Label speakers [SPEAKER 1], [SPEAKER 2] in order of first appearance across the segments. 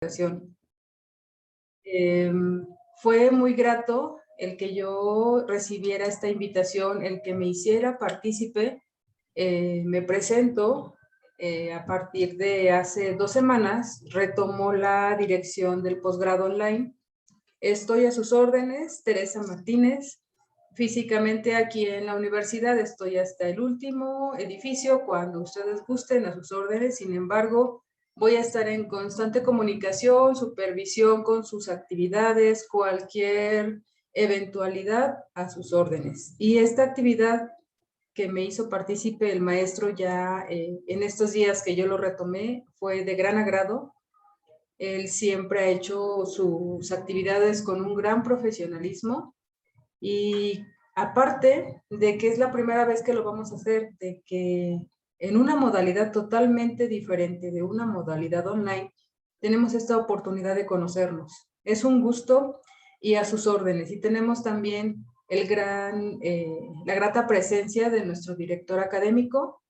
[SPEAKER 1] ocasión. Fue muy grato el que yo recibiera esta invitación, el que me hiciera partícipe. Me presento, a partir de hace 2 semanas, retomo la dirección del posgrado online. Estoy a sus órdenes, Teresa Martínez. Físicamente aquí en la universidad estoy hasta el último edificio, cuando ustedes gusten, a sus órdenes. Sin embargo, voy a estar en constante comunicación, supervisión con sus actividades, cualquier eventualidad a sus órdenes. Y esta actividad que me hizo partícipe el maestro ya en estos días que yo lo retomé fue de gran agrado. Él siempre ha hecho sus actividades con un gran profesionalismo y aparte de que es la primera vez que lo vamos a hacer, de que en una modalidad totalmente diferente, de una modalidad online, tenemos esta oportunidad de conocernos. Es un gusto y a sus órdenes. Y tenemos también la grata presencia de nuestro director académico,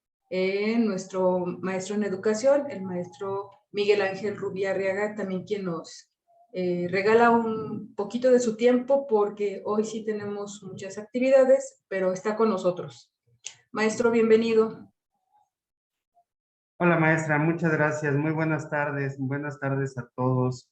[SPEAKER 1] nuestro maestro en educación, el maestro Miguel Ángel Rubiarriaga, también quien nos regala un poquito de su tiempo porque hoy sí tenemos muchas actividades, pero está con nosotros. Maestro, bienvenido.
[SPEAKER 2] Hola maestra, muchas gracias. Muy buenas tardes a todos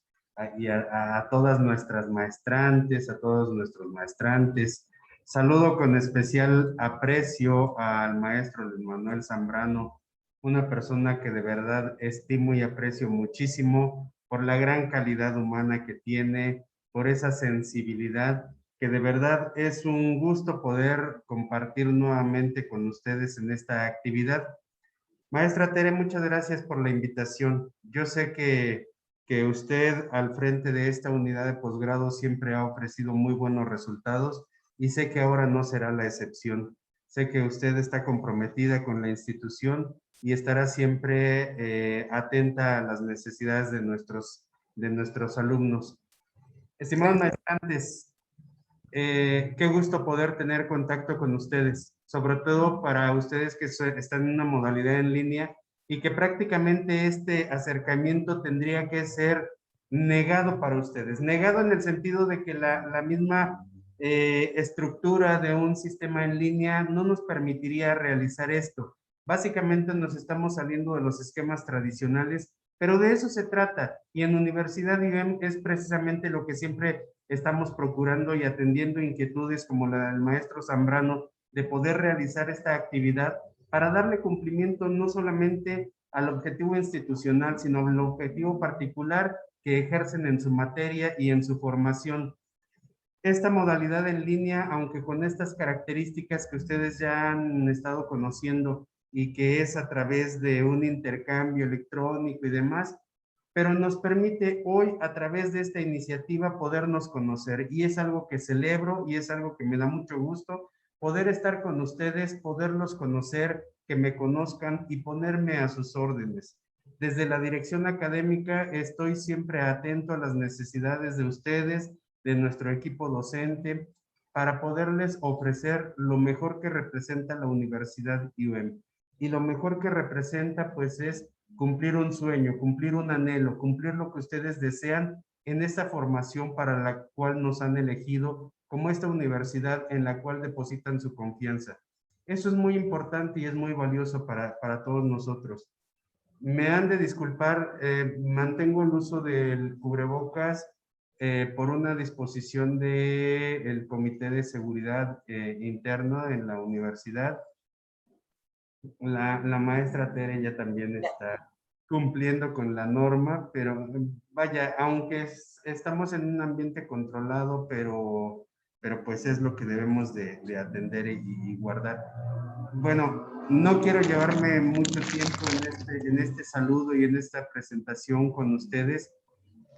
[SPEAKER 2] y a todas nuestras maestrantes, a todos nuestros maestrantes. Saludo con especial aprecio al maestro Luis Manuel Zambrano, una persona que de verdad estimo y aprecio muchísimo por la gran calidad humana que tiene, por esa sensibilidad, que de verdad es un gusto poder compartir nuevamente con ustedes en esta actividad. Maestra Tere, muchas gracias por la invitación. Yo sé que usted al frente de esta unidad de posgrado siempre ha ofrecido muy buenos resultados y sé que ahora no será la excepción. Sé que usted está comprometida con la institución y estará siempre atenta a las necesidades de nuestros alumnos. Estimados maestrantes, qué gusto poder tener contacto con ustedes, sobre todo para ustedes que están en una modalidad en línea y que prácticamente este acercamiento tendría que ser negado para ustedes. Negado en el sentido de que la misma estructura de un sistema en línea no nos permitiría realizar esto. Básicamente nos estamos saliendo de los esquemas tradicionales, pero de eso se trata. Y en Universidad IBEM es precisamente lo que siempre estamos procurando y atendiendo inquietudes como la del maestro Zambrano de poder realizar esta actividad para darle cumplimiento no solamente al objetivo institucional, sino al objetivo particular que ejercen en su materia y en su formación. Esta modalidad en línea, aunque con estas características que ustedes ya han estado conociendo y que es a través de un intercambio electrónico y demás, pero nos permite hoy a través de esta iniciativa podernos conocer y es algo que celebro y es algo que me da mucho gusto poder estar con ustedes, poderlos conocer, que me conozcan y ponerme a sus órdenes. Desde la dirección académica estoy siempre atento a las necesidades de ustedes, de nuestro equipo docente, para poderles ofrecer lo mejor que representa la Universidad IUEM. Y lo mejor que representa pues es cumplir un sueño, cumplir un anhelo, cumplir lo que ustedes desean en esta formación para la cual nos han elegido como esta universidad en la cual depositan su confianza. Eso es muy importante y es muy valioso para todos nosotros. Me han de disculpar, mantengo el uso del cubrebocas por una disposición del Comité de Seguridad Interno en la universidad. La maestra Tere ya también está cumpliendo con la norma, pero vaya, aunque estamos en un ambiente controlado, pero pues es lo que debemos de atender y guardar. Bueno, no quiero llevarme mucho tiempo en este saludo y en esta presentación con ustedes.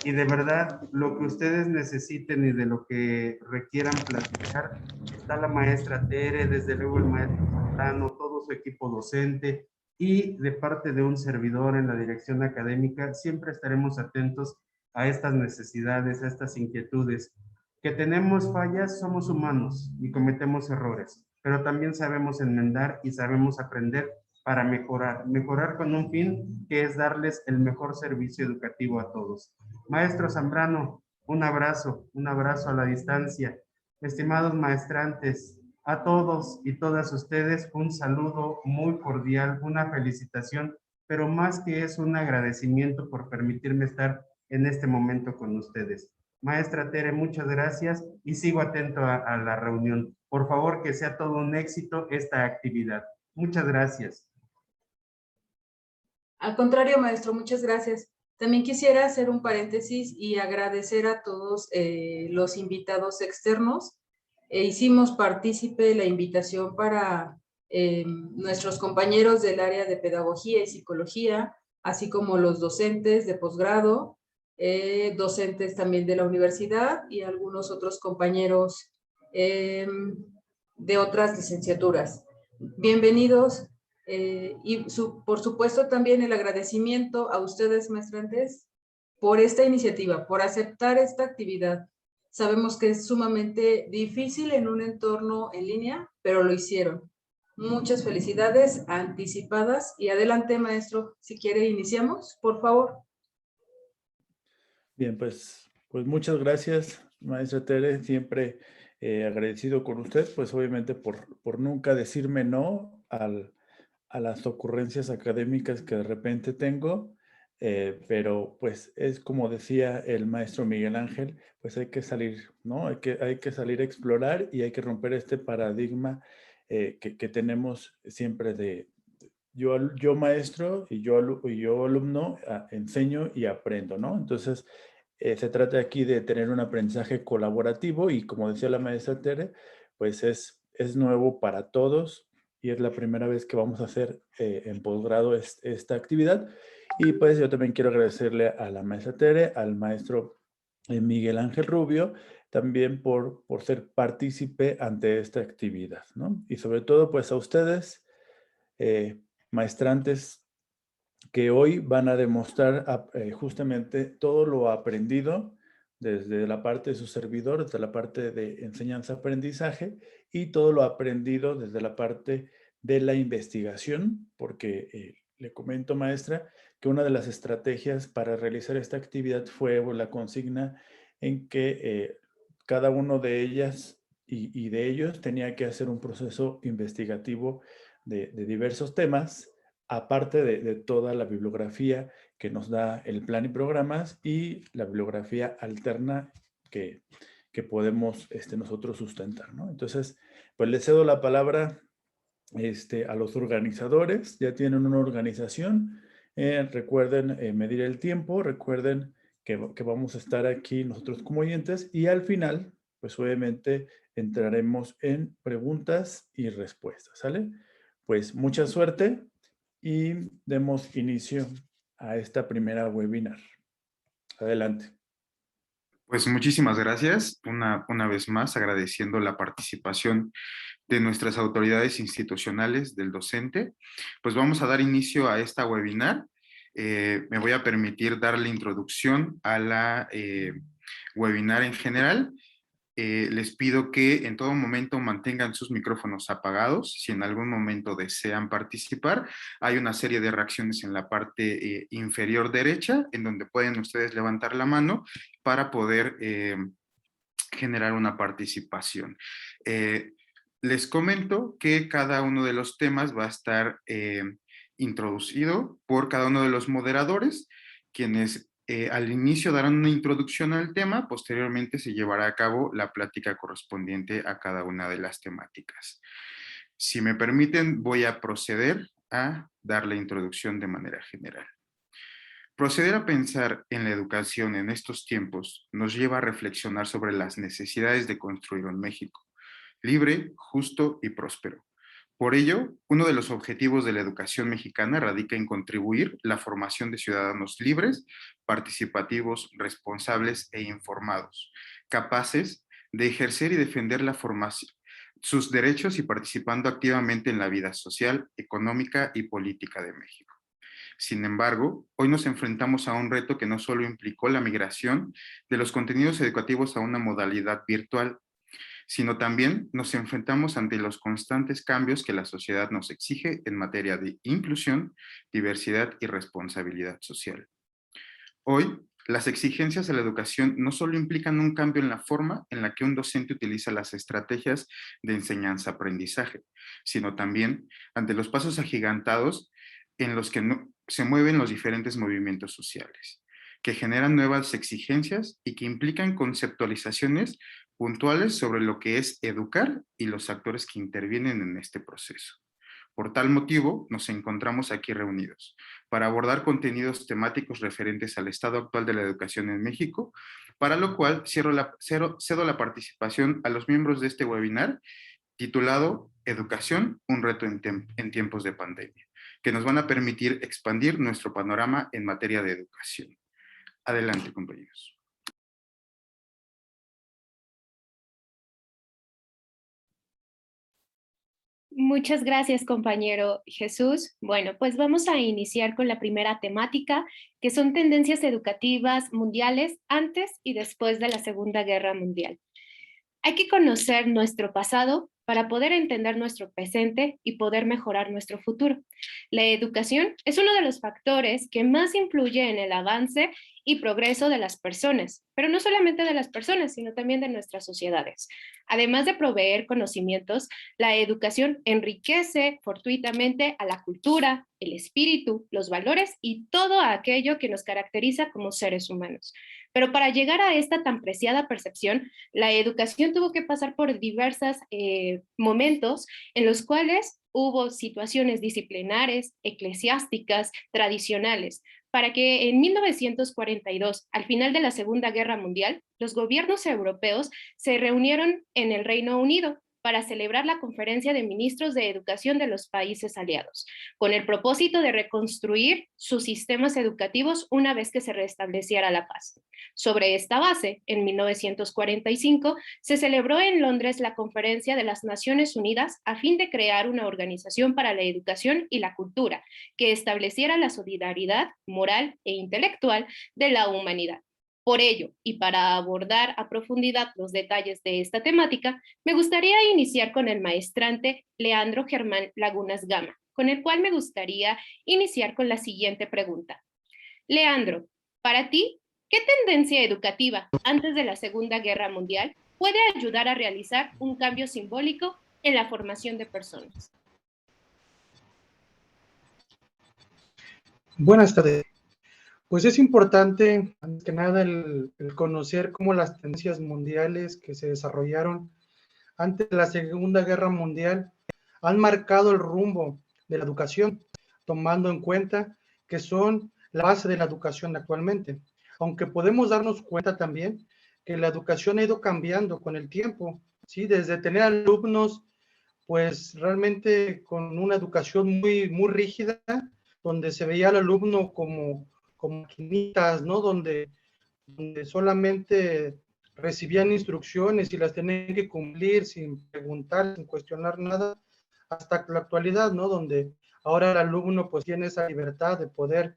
[SPEAKER 2] Y de verdad, lo que ustedes necesiten y de lo que requieran platicar, está la maestra Tere, desde luego el maestro Zambrano, todo su equipo docente y de parte de un servidor en la dirección académica, siempre estaremos atentos a estas necesidades, a estas inquietudes. Que tenemos fallas, somos humanos y cometemos errores, pero también sabemos enmendar y sabemos aprender para mejorar con un fin que es darles el mejor servicio educativo a todos. Maestro Zambrano, un abrazo a la distancia. Estimados maestrantes, a todos y todas ustedes un saludo muy cordial, una felicitación, pero más que eso, un agradecimiento por permitirme estar en este momento con ustedes. Maestra Tere, muchas gracias y sigo atento a la reunión. Por favor, que sea todo un éxito esta actividad. Muchas gracias.
[SPEAKER 1] Al contrario, maestro, muchas gracias. También quisiera hacer un paréntesis y agradecer a todos los invitados externos. Hicimos partícipe la invitación para nuestros compañeros del área de pedagogía y psicología, así como los docentes de posgrado, docentes también de la universidad y algunos otros compañeros de otras licenciaturas. Bienvenidos. Por supuesto también el agradecimiento a ustedes, maestrantes, por esta iniciativa, por aceptar esta actividad. Sabemos que es sumamente difícil en un entorno en línea, pero lo hicieron. Muchas felicidades anticipadas y adelante, maestro. Si quiere, iniciamos, por favor.
[SPEAKER 3] Bien, pues muchas gracias, maestra Tere. Siempre agradecido con usted, pues obviamente por nunca decirme no a las ocurrencias académicas que de repente tengo, pero pues es como decía el maestro Miguel Ángel, pues hay que salir, ¿no? Hay que salir a explorar y hay que romper este paradigma que tenemos siempre de yo maestro y yo alumno enseño y aprendo, ¿no? Entonces, se trata aquí de tener un aprendizaje colaborativo y como decía la maestra Tere, pues es nuevo para todos y es la primera vez que vamos a hacer en posgrado esta actividad. Y pues yo también quiero agradecerle a la maestra Tere, al maestro Miguel Ángel Rubio, también por ser partícipe ante esta actividad, ¿no? Y sobre todo pues a ustedes, maestrantes, que hoy van a demostrar justamente todo lo aprendido desde la parte de su servidor, desde la parte de enseñanza-aprendizaje y todo lo aprendido desde la parte de la investigación, porque le comento, maestra, que una de las estrategias para realizar esta actividad fue la consigna en que cada uno de ellas y de ellos tenía que hacer un proceso investigativo de diversos temas, aparte de toda la bibliografía que nos da el plan y programas y la bibliografía alterna que podemos nosotros sustentar, ¿no? Entonces, pues le cedo la palabra a los organizadores. Ya tienen una organización. Recuerden medir el tiempo, recuerden que vamos a estar aquí nosotros como oyentes y al final, pues obviamente entraremos en preguntas y respuestas, ¿sale? Pues mucha suerte y demos inicio a esta primera webinar. Adelante.
[SPEAKER 4] Pues muchísimas gracias. Una vez más, agradeciendo la participación de nuestras autoridades institucionales, del docente. Pues vamos a dar inicio a esta webinar. Me voy a permitir dar la introducción a la webinar en general. Les pido que en todo momento mantengan sus micrófonos apagados. Si en algún momento desean participar, hay una serie de reacciones en la parte inferior derecha, en donde pueden ustedes levantar la mano para poder generar una participación. Les comento que cada uno de los temas va a estar introducido por cada uno de los moderadores, quienes al inicio darán una introducción al tema, posteriormente se llevará a cabo la plática correspondiente a cada una de las temáticas. Si me permiten, voy a proceder a dar la introducción de manera general. Proceder a pensar en la educación en estos tiempos nos lleva a reflexionar sobre las necesidades de construir un México libre, justo y próspero. Por ello, uno de los objetivos de la educación mexicana radica en contribuir la formación de ciudadanos libres, participativos, responsables e informados, capaces de ejercer y defender la formación, sus derechos y participando activamente en la vida social, económica y política de México. Sin embargo, hoy nos enfrentamos a un reto que no solo implicó la migración de los contenidos educativos a una modalidad virtual, sino también nos enfrentamos ante los constantes cambios que la sociedad nos exige en materia de inclusión, diversidad y responsabilidad social. Hoy, las exigencias de la educación no solo implican un cambio en la forma en la que un docente utiliza las estrategias de enseñanza-aprendizaje, sino también ante los pasos agigantados en los que se mueven los diferentes movimientos sociales, que generan nuevas exigencias y que implican conceptualizaciones puntuales sobre lo que es educar y los actores que intervienen en este proceso. Por tal motivo, nos encontramos aquí reunidos para abordar contenidos temáticos referentes al estado actual de la educación en México, para lo cual cedo la participación a los miembros de este webinar titulado Educación, un reto en tiempos de pandemia, que nos van a permitir expandir nuestro panorama en materia de educación. Adelante, compañeros.
[SPEAKER 5] Muchas gracias, compañero Jesús. Bueno, pues vamos a iniciar con la primera temática, que son tendencias educativas mundiales antes y después de la Segunda Guerra Mundial. Hay que conocer nuestro pasado para poder entender nuestro presente y poder mejorar nuestro futuro. La educación es uno de los factores que más influye en el avance y progreso de las personas, pero no solamente de las personas, sino también de nuestras sociedades. Además de proveer conocimientos, la educación enriquece fortuitamente a la cultura, el espíritu, los valores y todo aquello que nos caracteriza como seres humanos. Pero para llegar a esta tan preciada percepción, la educación tuvo que pasar por diversos momentos en los cuales hubo situaciones disciplinares, eclesiásticas, tradicionales, para que en 1942, al final de la Segunda Guerra Mundial, los gobiernos europeos se reunieron en el Reino Unido para celebrar la Conferencia de Ministros de Educación de los países aliados, con el propósito de reconstruir sus sistemas educativos una vez que se restableciera la paz. Sobre esta base, en 1945, se celebró en Londres la Conferencia de las Naciones Unidas a fin de crear una organización para la educación y la cultura que estableciera la solidaridad moral e intelectual de la humanidad. Por ello, y para abordar a profundidad los detalles de esta temática, me gustaría iniciar con el maestrante Leandro Germán Lagunas Gama, con el cual me gustaría iniciar con la siguiente pregunta. Leandro, para ti, ¿qué tendencia educativa antes de la Segunda Guerra Mundial puede ayudar a realizar un cambio simbólico en la formación de personas?
[SPEAKER 6] Buenas tardes. Pues es importante, antes que nada, el conocer cómo las tendencias mundiales que se desarrollaron antes de la Segunda Guerra Mundial han marcado el rumbo de la educación, tomando en cuenta que son la base de la educación actualmente. Aunque podemos darnos cuenta también que la educación ha ido cambiando con el tiempo, ¿sí? Desde tener alumnos, pues realmente con una educación muy rígida, donde se veía al alumno como maquinitas, ¿no? Donde solamente recibían instrucciones y las tenían que cumplir sin preguntar, sin cuestionar nada, hasta la actualidad, ¿no? Donde ahora el alumno pues tiene esa libertad de poder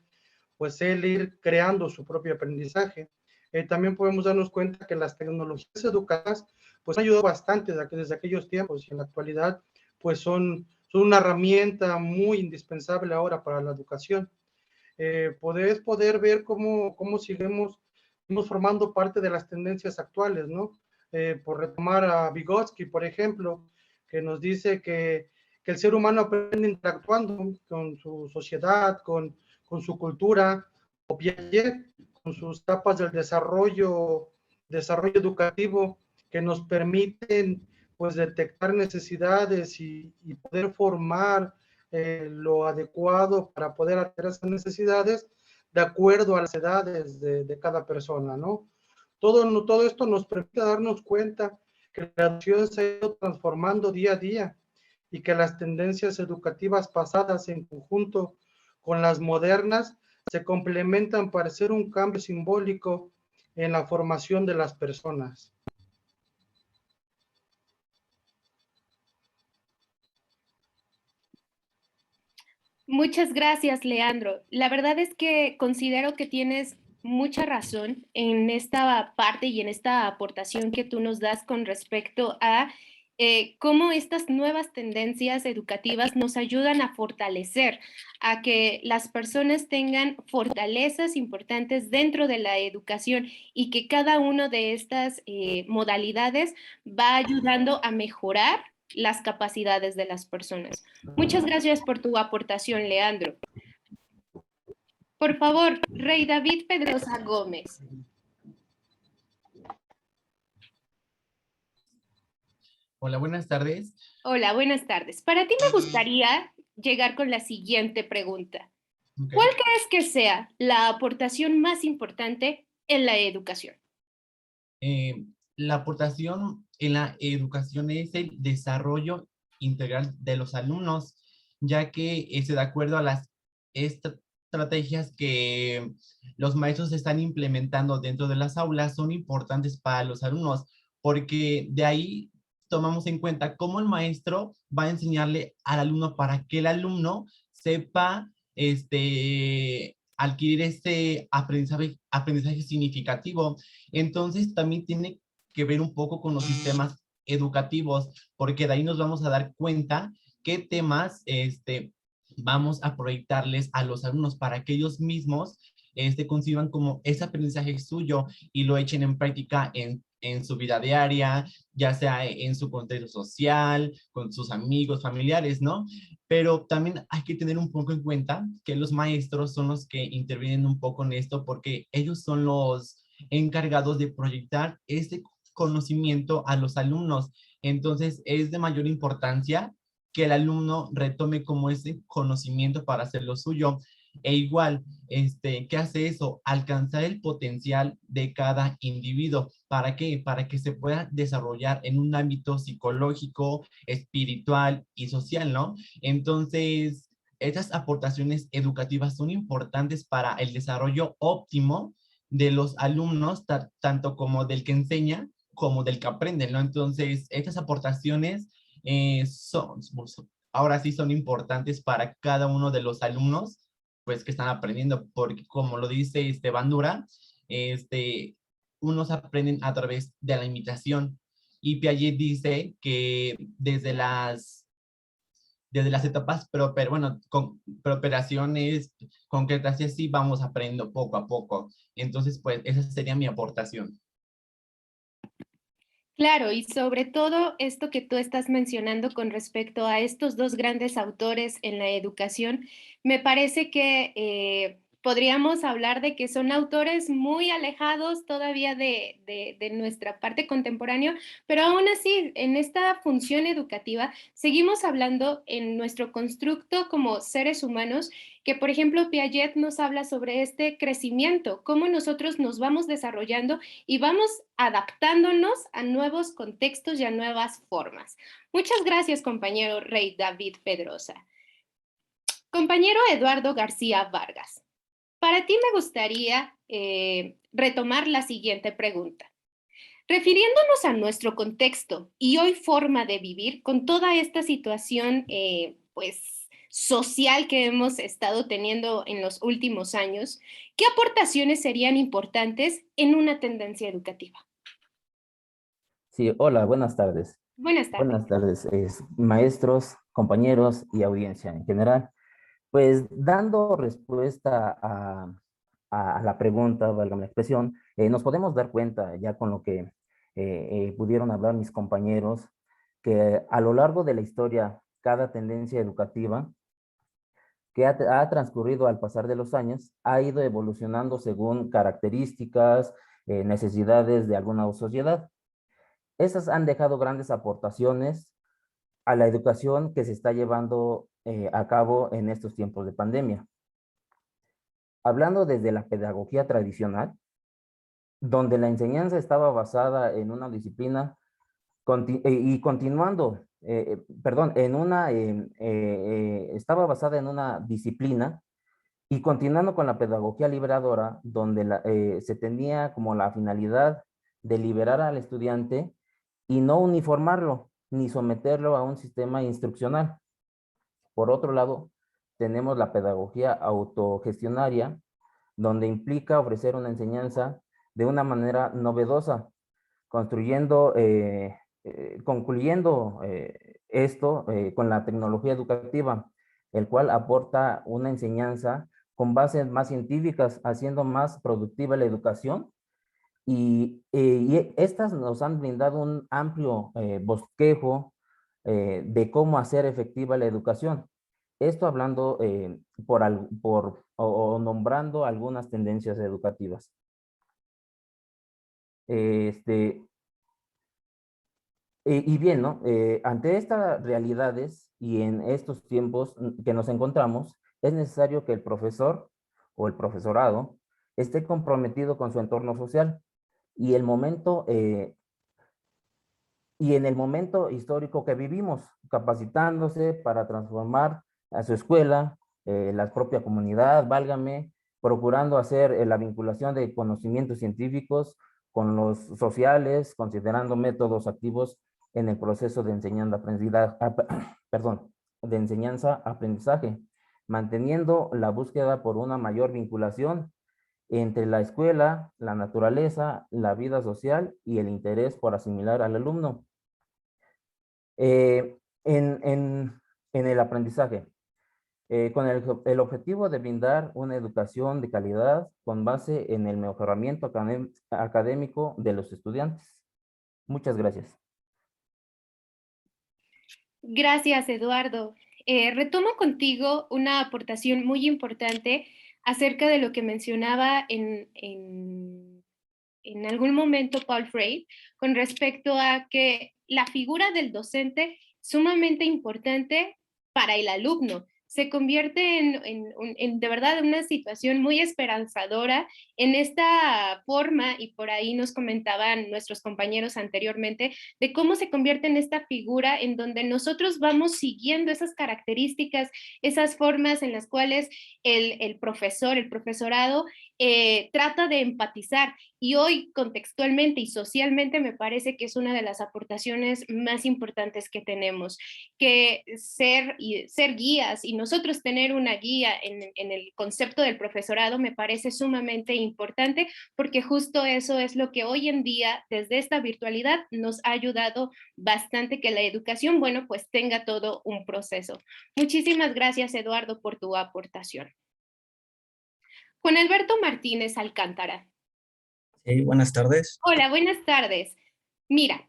[SPEAKER 6] pues él ir creando su propio aprendizaje. También podemos darnos cuenta que las tecnologías educativas pues han ayudado bastante desde aquellos tiempos y en la actualidad pues son una herramienta muy indispensable ahora para la educación. Poder ver cómo seguimos formando parte de las tendencias actuales, ¿no? Por retomar a Vygotsky, por ejemplo, que nos dice que el ser humano aprende interactuando con su sociedad, con su cultura, o Piaget, con sus etapas del desarrollo educativo, que nos permiten pues detectar necesidades y poder formar lo adecuado para poder atender esas necesidades de acuerdo a las edades de cada persona, ¿no? Todo esto nos permite darnos cuenta que la educación se ha ido transformando día a día y que las tendencias educativas pasadas en conjunto con las modernas se complementan para hacer un cambio simbólico en la formación de las personas.
[SPEAKER 5] Muchas gracias, Leandro. La verdad es que considero que tienes mucha razón en esta parte y en esta aportación que tú nos das con respecto a cómo estas nuevas tendencias educativas nos ayudan a fortalecer, a que las personas tengan fortalezas importantes dentro de la educación y que cada una de estas modalidades va ayudando a mejorar las capacidades de las personas. Muchas gracias por tu aportación, Leandro. Por favor, Rey David Pedrosa Gómez.
[SPEAKER 7] Hola, buenas tardes.
[SPEAKER 5] Hola, buenas tardes. Para ti me gustaría llegar con la siguiente pregunta.
[SPEAKER 7] Okay.
[SPEAKER 5] ¿Cuál crees que sea la aportación más importante en la educación?
[SPEAKER 7] La aportación en la educación es el desarrollo integral de los alumnos, ya que de acuerdo a las estrategias que los maestros están implementando dentro de las aulas son importantes para los alumnos, porque de ahí tomamos en cuenta cómo el maestro va a enseñarle al alumno para que el alumno sepa adquirir este aprendizaje significativo. Entonces también tiene que ver un poco con los sistemas educativos, porque de ahí nos vamos a dar cuenta qué temas vamos a proyectarles a los alumnos para que ellos mismos conciban como ese aprendizaje suyo y lo echen en práctica en su vida diaria, ya sea en su contexto social, con sus amigos, familiares, ¿no? Pero también hay que tener un poco en cuenta que los maestros son los que intervienen un poco en esto porque ellos son los encargados de proyectar este conocimiento a los alumnos. Entonces, es de mayor importancia que el alumno retome como ese conocimiento para hacerlo suyo. E igual, ¿qué hace eso? Alcanzar el potencial de cada individuo. ¿Para qué? Para que se pueda desarrollar en un ámbito psicológico, espiritual y social, ¿no? Entonces, estas aportaciones educativas son importantes para el desarrollo óptimo de los alumnos, tanto como del que enseña, como del que aprende, ¿no? Entonces, estas aportaciones ahora sí son importantes para cada uno de los alumnos, pues, que están aprendiendo, porque como lo dice Bandura, unos aprenden a través de la imitación, y Piaget dice que desde las etapas, pero bueno, pero operaciones concretas y así vamos aprendiendo poco a poco. Entonces, pues, esa sería mi aportación.
[SPEAKER 5] Claro, y sobre todo esto que tú estás mencionando con respecto a estos dos grandes autores en la educación, me parece que podríamos hablar de que son autores muy alejados todavía de nuestra parte contemporánea, pero aún así, en esta función educativa, seguimos hablando en nuestro constructo como seres humanos, que por ejemplo Piaget nos habla sobre este crecimiento, cómo nosotros nos vamos desarrollando y vamos adaptándonos a nuevos contextos y a nuevas formas. Muchas gracias, compañero Rey David Pedrosa. Compañero Eduardo García Vargas, para ti me gustaría retomar la siguiente pregunta. Refiriéndonos a nuestro contexto y hoy forma de vivir con toda esta situación, pues, social que hemos estado teniendo en los últimos años, ¿qué aportaciones serían importantes en una tendencia educativa?
[SPEAKER 8] Sí, hola, buenas tardes.
[SPEAKER 5] Buenas tardes.
[SPEAKER 8] Buenas tardes, maestros, compañeros y audiencia en general. Pues dando respuesta a la pregunta, valga la expresión, nos podemos dar cuenta ya con lo que pudieron hablar mis compañeros, que a lo largo de la historia, cada tendencia educativa que ha transcurrido al pasar de los años ha ido evolucionando según características, necesidades de alguna sociedad. Esas han dejado grandes aportaciones a la educación que se está llevando a cabo en estos tiempos de pandemia. Hablando desde la pedagogía tradicional, donde la enseñanza estaba basada en una disciplina y continuando, estaba basada en una disciplina y continuando con la pedagogía liberadora, donde se tenía como la finalidad de liberar al estudiante y no uniformarlo, ni someterlo a un sistema instruccional. Por otro lado, tenemos la pedagogía autogestionaria, donde implica ofrecer una enseñanza de una manera novedosa, construyendo, concluyendo esto con la tecnología educativa, el cual aporta una enseñanza con bases más científicas, haciendo más productiva la educación. Y estas nos han brindado un amplio bosquejo de cómo hacer efectiva la educación. Esto hablando o nombrando algunas tendencias educativas. Y bien, ¿no? Ante estas realidades y en estos tiempos que nos encontramos, es necesario que el profesor o el profesorado esté comprometido con su entorno social y en el momento histórico que vivimos, capacitándose para transformar a su escuela, la propia comunidad, válgame, procurando hacer la vinculación de conocimientos científicos con los sociales, considerando métodos activos en el proceso de enseñanza-aprendizaje, manteniendo la búsqueda por una mayor vinculación entre la escuela, la naturaleza, la vida social y el interés por asimilar al alumno. En el aprendizaje, con el objetivo de brindar una educación de calidad con base en el mejoramiento académico de los estudiantes. Muchas gracias.
[SPEAKER 5] Gracias, Eduardo. Retomo contigo una aportación muy importante acerca de lo que mencionaba en algún momento Paul Freire con respecto a que la figura del docente es sumamente importante para el alumno. Se convierte en de verdad una situación muy esperanzadora en esta forma, y por ahí nos comentaban nuestros compañeros anteriormente, de cómo se convierte en esta figura en donde nosotros vamos siguiendo esas características, esas formas en las cuales el profesor, el profesorado, trata de empatizar. Y hoy contextualmente y socialmente me parece que es una de las aportaciones más importantes que tenemos, que ser guías y nosotros tener una guía en el concepto del profesorado me parece sumamente importante, porque justo eso es lo que hoy en día desde esta virtualidad nos ha ayudado bastante, que la educación, bueno, pues tenga todo un proceso. Muchísimas gracias, Eduardo, por tu aportación. Juan Alberto Martínez Alcántara.
[SPEAKER 9] Sí, buenas tardes.
[SPEAKER 5] Hola, buenas tardes. Mira,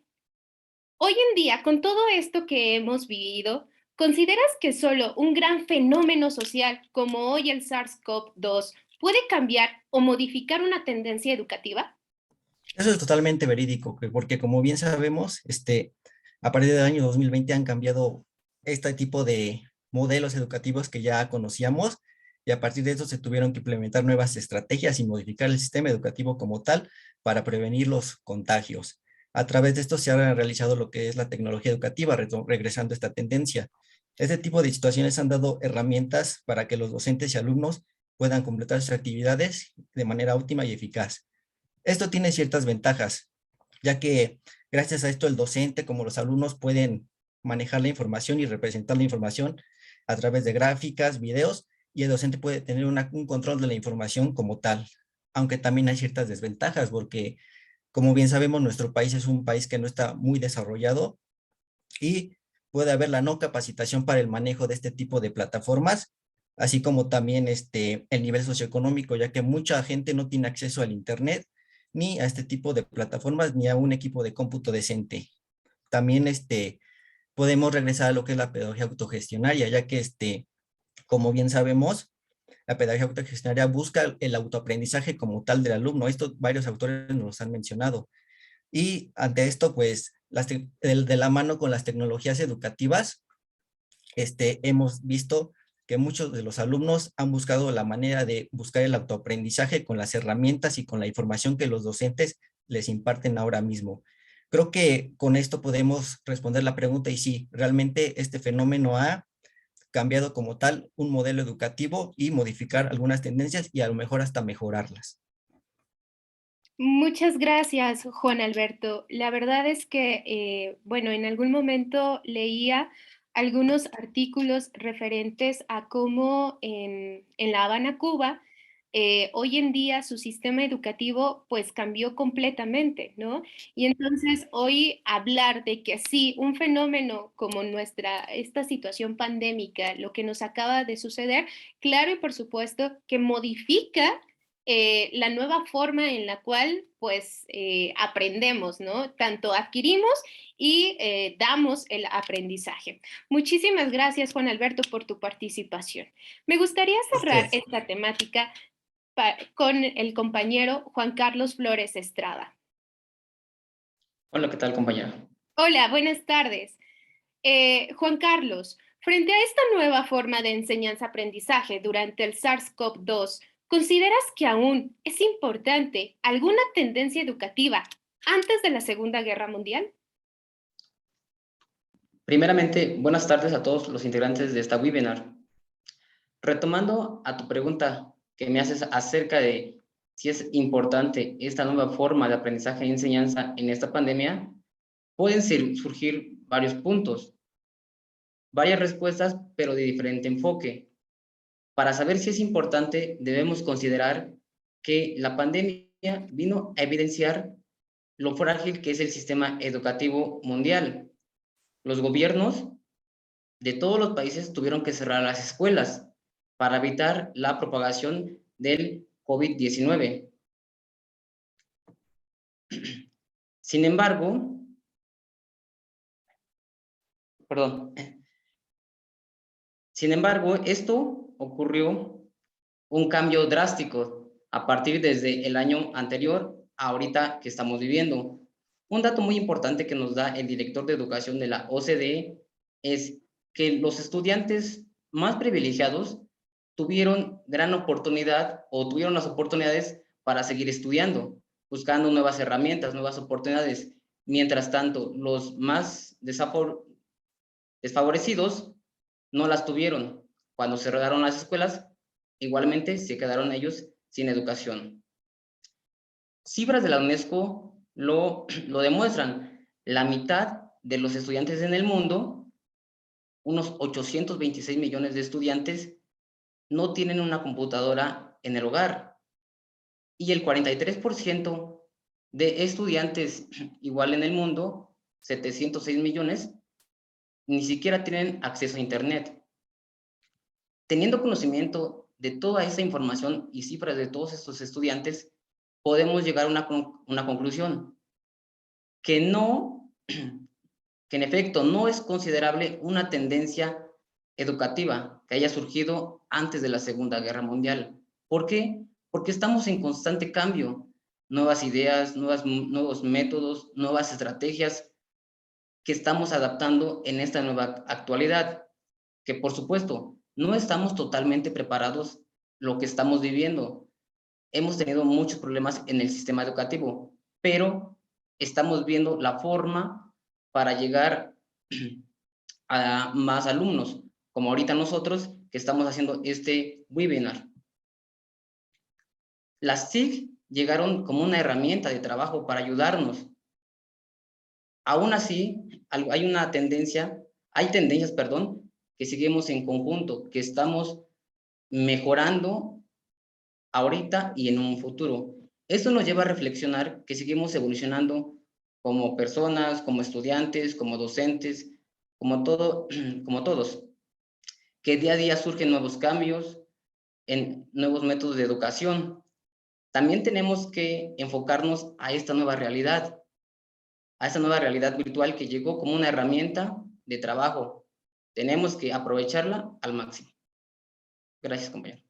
[SPEAKER 5] hoy en día, con todo esto que hemos vivido, ¿consideras que solo un gran fenómeno social como hoy el SARS-CoV-2 puede cambiar o modificar una tendencia educativa?
[SPEAKER 9] Eso es totalmente verídico, porque como bien sabemos, a partir del año 2020 han cambiado este tipo de modelos educativos que ya conocíamos, y a partir de eso se tuvieron que implementar nuevas estrategias y modificar el sistema educativo como tal para prevenir los contagios. A través de esto se ha realizado lo que es la tecnología educativa, regresando a esta tendencia. Este tipo de situaciones han dado herramientas para que los docentes y alumnos puedan completar sus actividades de manera óptima y eficaz. Esto tiene ciertas ventajas, ya que gracias a esto el docente como los alumnos pueden manejar la información y representar la información a través de gráficas, videos, y el docente puede tener un control de la información como tal. Aunque también hay ciertas desventajas, porque como bien sabemos, nuestro país es un país que no está muy desarrollado y puede haber la no capacitación para el manejo de este tipo de plataformas, así como también el nivel socioeconómico, ya que mucha gente no tiene acceso al internet, ni a este tipo de plataformas, ni a un equipo de cómputo decente. También podemos regresar a lo que es la pedagogía autogestionaria, ya que como bien sabemos, la pedagogía autogestionaria busca el autoaprendizaje como tal del alumno. Esto varios autores nos han mencionado. Y ante esto, pues, de la mano con las tecnologías educativas, hemos visto que muchos de los alumnos han buscado la manera de buscar el autoaprendizaje con las herramientas y con la información que los docentes les imparten ahora mismo. Creo que con esto podemos responder la pregunta, y sí, realmente este fenómeno ha cambiado como tal un modelo educativo y modificar algunas tendencias y a lo mejor hasta mejorarlas.
[SPEAKER 5] Muchas gracias, Juan Alberto. La verdad es que, bueno, en algún momento leía algunos artículos referentes a cómo en La Habana, Cuba, hoy en día su sistema educativo pues cambió completamente, ¿no? Y entonces hoy hablar de que sí, un fenómeno como esta situación pandémica, lo que nos acaba de suceder, claro y por supuesto que modifica la nueva forma en la cual pues aprendemos, ¿no? Tanto adquirimos y damos el aprendizaje. Muchísimas gracias, Juan Alberto, por tu participación. Me gustaría cerrar
[SPEAKER 9] Ustedes.
[SPEAKER 5] esta temática con el compañero Juan Carlos Flores Estrada.
[SPEAKER 10] Hola, ¿qué tal, compañero?
[SPEAKER 5] Hola, buenas tardes. Juan Carlos, frente a esta nueva forma de enseñanza-aprendizaje durante el SARS-CoV-2, ¿consideras que aún es importante alguna tendencia educativa antes de la Segunda Guerra Mundial?
[SPEAKER 10] Primeramente, buenas tardes a todos los integrantes de esta webinar. Retomando a tu pregunta que me haces acerca de si es importante esta nueva forma de aprendizaje y enseñanza en esta pandemia, pueden surgir varios puntos, varias respuestas, pero de diferente enfoque. Para saber si es importante, debemos considerar que la pandemia vino a evidenciar lo frágil que es el sistema educativo mundial. Los gobiernos de todos los países tuvieron que cerrar las escuelas para evitar la propagación del COVID-19. Sin embargo, esto ocurrió un cambio drástico a partir desde el año anterior a ahorita que estamos viviendo. Un dato muy importante que nos da el director de educación de la OCDE es que los estudiantes más privilegiados tuvieron gran oportunidad o tuvieron las oportunidades para seguir estudiando, buscando nuevas herramientas, nuevas oportunidades. Mientras tanto, los más desfavorecidos no las tuvieron. Cuando se cerraron las escuelas, igualmente se quedaron ellos sin educación. Cifras de la UNESCO lo demuestran. La mitad de los estudiantes en el mundo, unos 826 millones de estudiantes, no tienen una computadora en el hogar. Y el 43% de estudiantes igual en el mundo, 706 millones, ni siquiera tienen acceso a Internet. Teniendo conocimiento de toda esa información y cifras de todos estos estudiantes, podemos llegar a una conclusión, que en efecto no es considerable una tendencia educativa que haya surgido antes de la Segunda Guerra Mundial. ¿Por qué? Porque estamos en constante cambio, nuevas ideas, nuevos métodos, nuevas estrategias que estamos adaptando en esta nueva actualidad, que por supuesto no estamos totalmente preparados lo que estamos viviendo. Hemos tenido muchos problemas en el sistema educativo, pero estamos viendo la forma para llegar a más alumnos, como ahorita nosotros que estamos haciendo este webinar. Las TIC llegaron como una herramienta de trabajo para ayudarnos. Aún así, hay tendencias, que seguimos en conjunto, que estamos mejorando ahorita y en un futuro. Esto nos lleva a reflexionar que seguimos evolucionando como personas, como estudiantes, como docentes, como todos, que día a día surgen nuevos cambios en nuevos métodos de educación. También tenemos que enfocarnos a esta nueva realidad virtual que llegó como una herramienta de trabajo. Tenemos que aprovecharla al máximo. Gracias, compañero.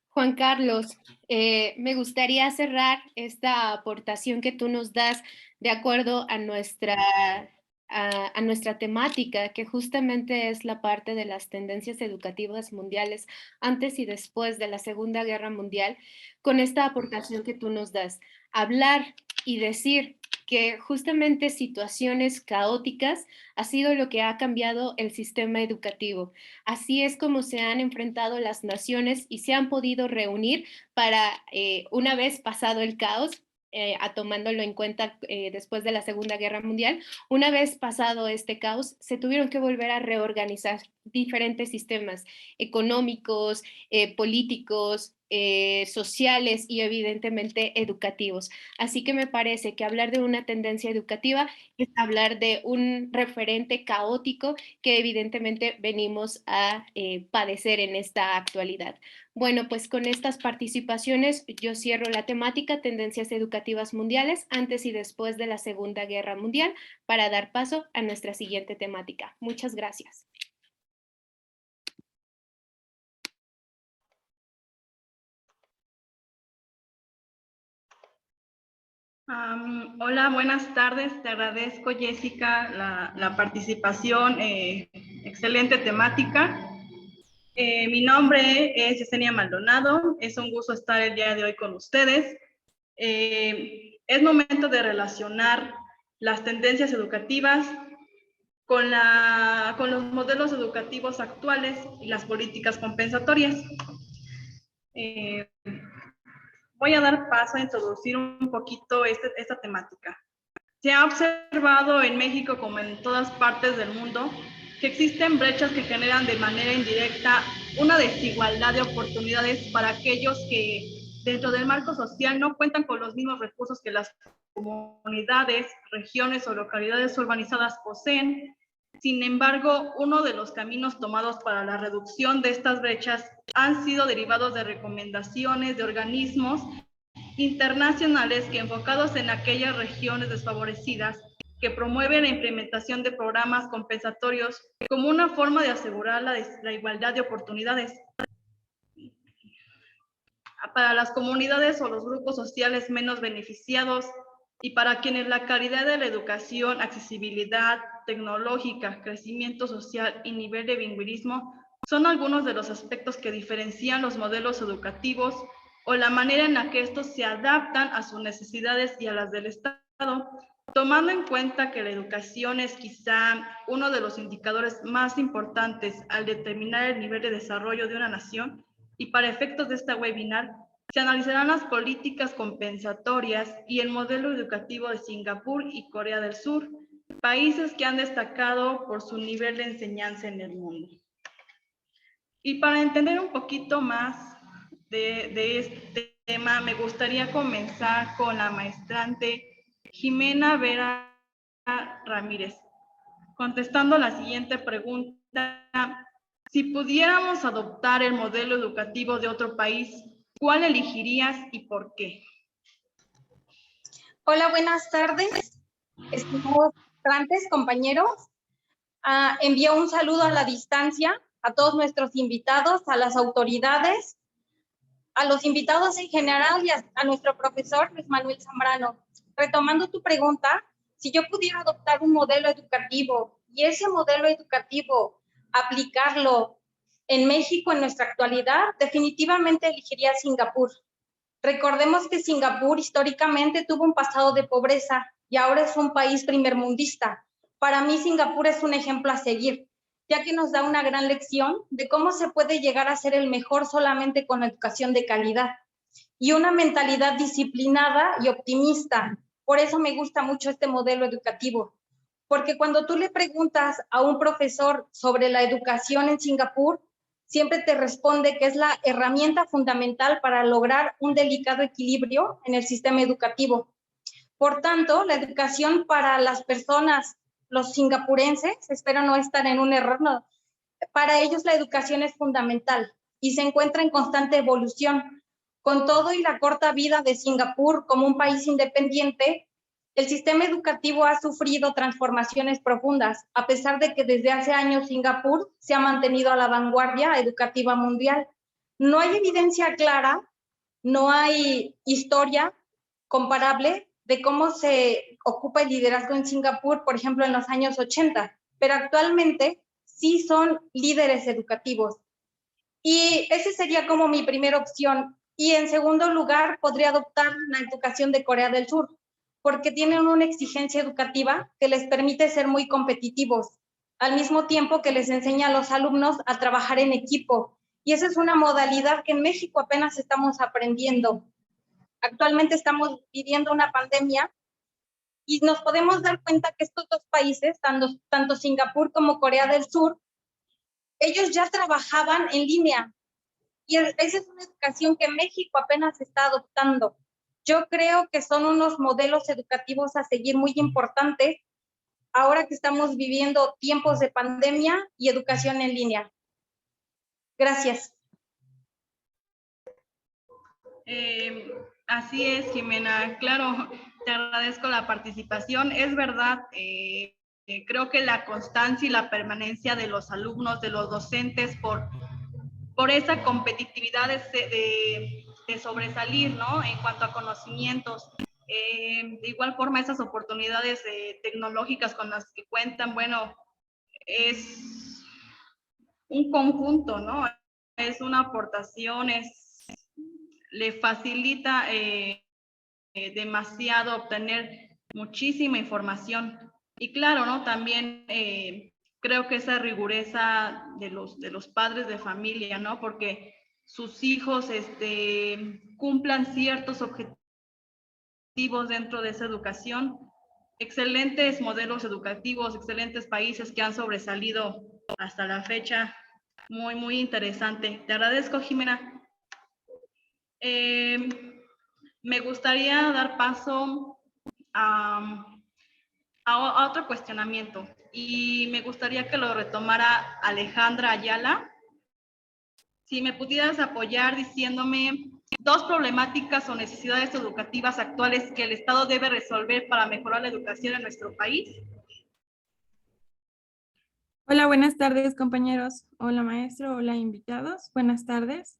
[SPEAKER 5] Juan Carlos, me gustaría cerrar esta aportación que tú nos das de acuerdo a nuestra temática, que justamente es la parte de las tendencias educativas mundiales antes y después de la Segunda Guerra Mundial, con esta aportación que tú nos das. Hablar y decir que justamente situaciones caóticas ha sido lo que ha cambiado el sistema educativo. Así es como se han enfrentado las naciones y se han podido reunir para, una vez pasado el caos, tomándolo en cuenta después de la Segunda Guerra Mundial, una vez pasado este caos, se tuvieron que volver a reorganizar diferentes sistemas económicos, políticos, sociales y evidentemente educativos. Así que me parece que hablar de una tendencia educativa es hablar de un referente caótico que evidentemente venimos a padecer en esta actualidad. Bueno, pues con estas participaciones yo cierro la temática Tendencias Educativas Mundiales antes y después de la Segunda Guerra Mundial para dar paso a nuestra siguiente temática. Muchas gracias.
[SPEAKER 11] Hola, buenas tardes. Te agradezco, Jessica, la participación. Excelente temática. Mi nombre es Yesenia Maldonado. Es un gusto estar el día de hoy con ustedes. Es momento de relacionar las tendencias educativas con los modelos educativos actuales y las políticas compensatorias. Voy a dar paso a introducir un poquito esta temática. Se ha observado en México, como en todas partes del mundo, que existen brechas que generan de manera indirecta una desigualdad de oportunidades para aquellos que dentro del marco social no cuentan con los mismos recursos que las comunidades, regiones o localidades urbanizadas poseen. Sin embargo, uno de los caminos tomados para la reducción de estas brechas han sido derivados de recomendaciones de organismos internacionales que, enfocados en aquellas regiones desfavorecidas, que promueven la implementación de programas compensatorios como una forma de asegurar la igualdad de oportunidades para las comunidades o los grupos sociales menos beneficiados y para quienes la calidad de la educación, accesibilidad tecnológica, crecimiento social y nivel de bilingüismo son algunos de los aspectos que diferencian los modelos educativos o la manera en la que estos se adaptan a sus necesidades y a las del Estado, tomando en cuenta que la educación es quizá uno de los indicadores más importantes al determinar el nivel de desarrollo de una nación. Y para efectos de esta webinar, se analizarán las políticas compensatorias y el modelo educativo de Singapur y Corea del Sur, países que han destacado por su nivel de enseñanza en el mundo. Y para entender un poquito más de este tema, me gustaría comenzar con la maestrante Jimena Vera Ramírez, contestando la siguiente pregunta. Si pudiéramos adoptar el modelo educativo de otro país, ¿cuál elegirías y por qué?
[SPEAKER 12] Hola, buenas tardes, estimados participantes, compañeros. Envío un saludo a la distancia a todos nuestros invitados, a las autoridades, a los invitados en general y a nuestro profesor Luis Manuel Zambrano. Retomando tu pregunta, si yo pudiera adoptar un modelo educativo y ese modelo educativo aplicarlo en México en nuestra actualidad, definitivamente elegiría Singapur. Recordemos que Singapur históricamente tuvo un pasado de pobreza y ahora es un país primermundista. Para mí Singapur es un ejemplo a seguir, ya que nos da una gran lección de cómo se puede llegar a ser el mejor solamente con la educación de calidad y una mentalidad disciplinada y optimista. Por eso me gusta mucho este modelo educativo, porque cuando tú le preguntas a un profesor sobre la educación en Singapur, siempre te responde que es la herramienta fundamental para lograr un delicado equilibrio en el sistema educativo. Por tanto, la educación para las personas, los singapurenses, espero no estar en un error, no, para ellos la educación es fundamental y se encuentra en constante evolución. Con todo y la corta vida de Singapur como un país independiente, el sistema educativo ha sufrido transformaciones profundas, a pesar de que desde hace años Singapur se ha mantenido a la vanguardia educativa mundial. No hay evidencia clara, no hay historia comparable de cómo se ocupa el liderazgo en Singapur, por ejemplo, en los años 80, pero actualmente sí son líderes educativos. Y esa sería como mi primera opción. Y en segundo lugar, podría adoptar la educación de Corea del Sur, porque tienen una exigencia educativa que les permite ser muy competitivos, al mismo tiempo que les enseña a los alumnos a trabajar en equipo. Y esa es una modalidad que en México apenas estamos aprendiendo. Actualmente estamos viviendo una pandemia y nos podemos dar cuenta que estos dos países, tanto Singapur como Corea del Sur, ellos ya trabajaban en línea. Y esa es una educación que México apenas está adoptando. Yo creo que son unos modelos educativos a seguir muy importantes ahora que estamos viviendo tiempos de pandemia y educación en línea. Gracias.
[SPEAKER 11] Así es, Jimena. Claro, te agradezco la participación. Es verdad, creo que la constancia y la permanencia de los alumnos, de los docentes, por esa competitividad de sobresalir, ¿no? En cuanto a conocimientos. De igual forma, esas oportunidades tecnológicas con las que cuentan, bueno, es un conjunto, ¿no? Es una aportación, le facilita demasiado obtener muchísima información. Y claro, ¿no? También creo que esa rigureza de los padres de familia, ¿no? Porque sus hijos cumplan ciertos objetivos dentro de esa educación. Excelentes modelos educativos, excelentes países que han sobresalido hasta la fecha. Muy, muy interesante. Te agradezco, Jimena. Me gustaría dar paso a otro cuestionamiento y me gustaría que lo retomara Alejandra Ayala. Si me pudieras apoyar diciéndome 2 problemáticas o necesidades educativas actuales que el Estado debe resolver para mejorar la educación en nuestro país.
[SPEAKER 13] Hola, buenas tardes, compañeros. Hola, maestro. Hola, invitados. Buenas tardes.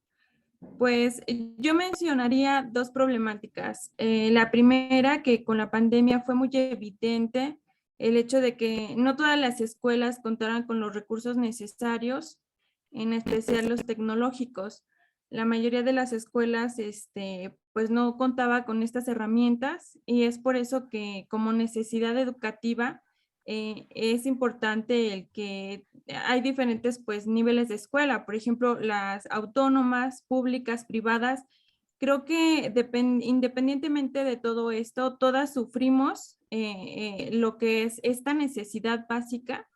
[SPEAKER 13] Pues yo mencionaría 2 problemáticas. La primera, que con la pandemia fue muy evidente el hecho de que no todas las escuelas contaran con los recursos necesarios, en especial los tecnológicos. La mayoría de las escuelas pues no contaba con estas herramientas y es por eso que como necesidad educativa es importante el que hay diferentes pues niveles de escuela, por ejemplo, las autónomas, públicas, privadas. Creo que independientemente de todo esto, todas sufrimos lo que es esta necesidad básica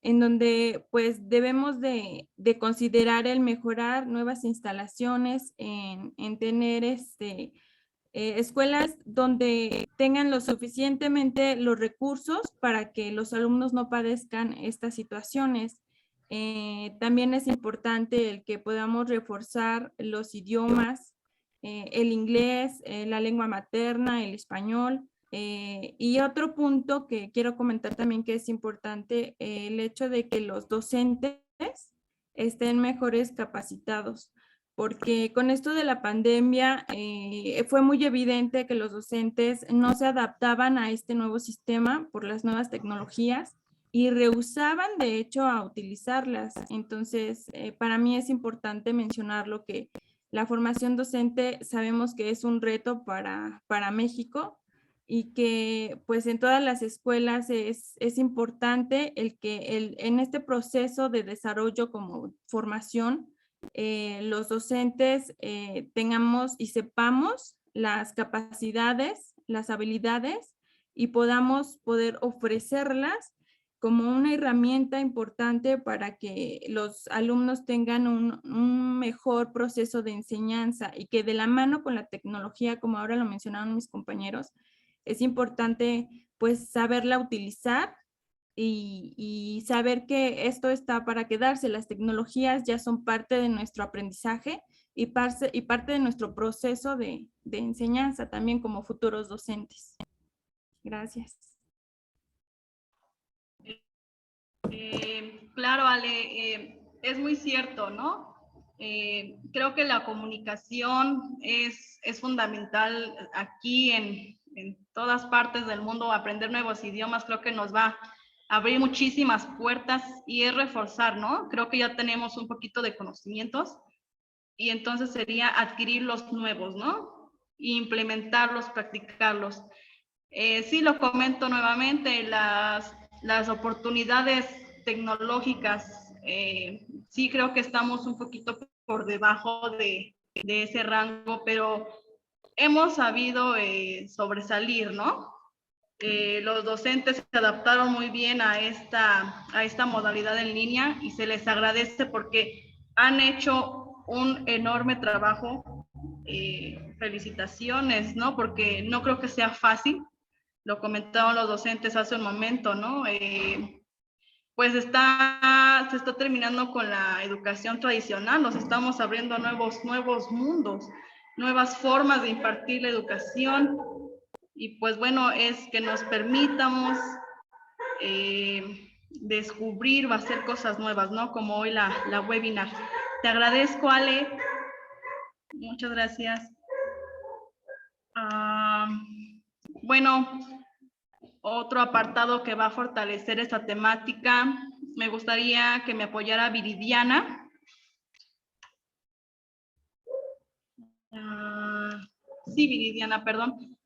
[SPEAKER 13] en donde pues debemos de considerar el mejorar nuevas instalaciones, en tener escuelas donde tengan lo suficientemente los recursos para que los alumnos no padezcan estas situaciones. También es importante el que podamos reforzar los idiomas, el inglés, la lengua materna, el español. Y otro punto que quiero comentar también que es importante, el hecho de que los docentes estén mejores capacitados, porque con esto de la pandemia fue muy evidente que los docentes no se adaptaban a este nuevo sistema por las nuevas tecnologías y rehusaban de hecho a utilizarlas. Entonces, para mí es importante mencionarlo que la formación docente sabemos que es un reto para México y que pues en todas las escuelas es importante el que en este proceso de desarrollo como formación, los docentes tengamos y sepamos las capacidades, las habilidades y poder ofrecerlas como una herramienta importante para que los alumnos tengan un mejor proceso de enseñanza y que de la mano con la tecnología, como ahora lo mencionaron mis compañeros, es importante pues saberla utilizar y saber que esto está para quedarse. Las tecnologías ya son parte de nuestro aprendizaje y parte de nuestro proceso de enseñanza también como futuros docentes. Gracias.
[SPEAKER 11] Claro, Ale, es muy cierto, ¿no? Creo que la comunicación es fundamental aquí en todas partes del mundo. Aprender nuevos idiomas creo que nos va a abrir muchísimas puertas y es reforzar, ¿no? Creo que ya tenemos un poquito de conocimientos y entonces sería adquirir los nuevos, ¿no? E implementarlos, practicarlos. Sí, lo comento nuevamente, las oportunidades tecnológicas, sí creo que estamos un poquito por debajo de ese rango, pero hemos sabido sobresalir, ¿no? Los docentes se adaptaron muy bien a esta modalidad en línea y se les agradece porque han hecho un enorme trabajo. Felicitaciones, ¿no? Porque no creo que sea fácil, lo comentaron los docentes hace un momento, ¿no? Pues se está terminando con la educación tradicional, nos estamos abriendo nuevos mundos, nuevas formas de impartir la educación, y pues bueno, es que nos permitamos descubrir, va a hacer cosas nuevas, ¿no? Como hoy la webinar. Te agradezco, Ale. Muchas gracias. Bueno, otro apartado que va a fortalecer esta temática, me gustaría que me apoyara Viridiana. Sí, Viridiana, perdón.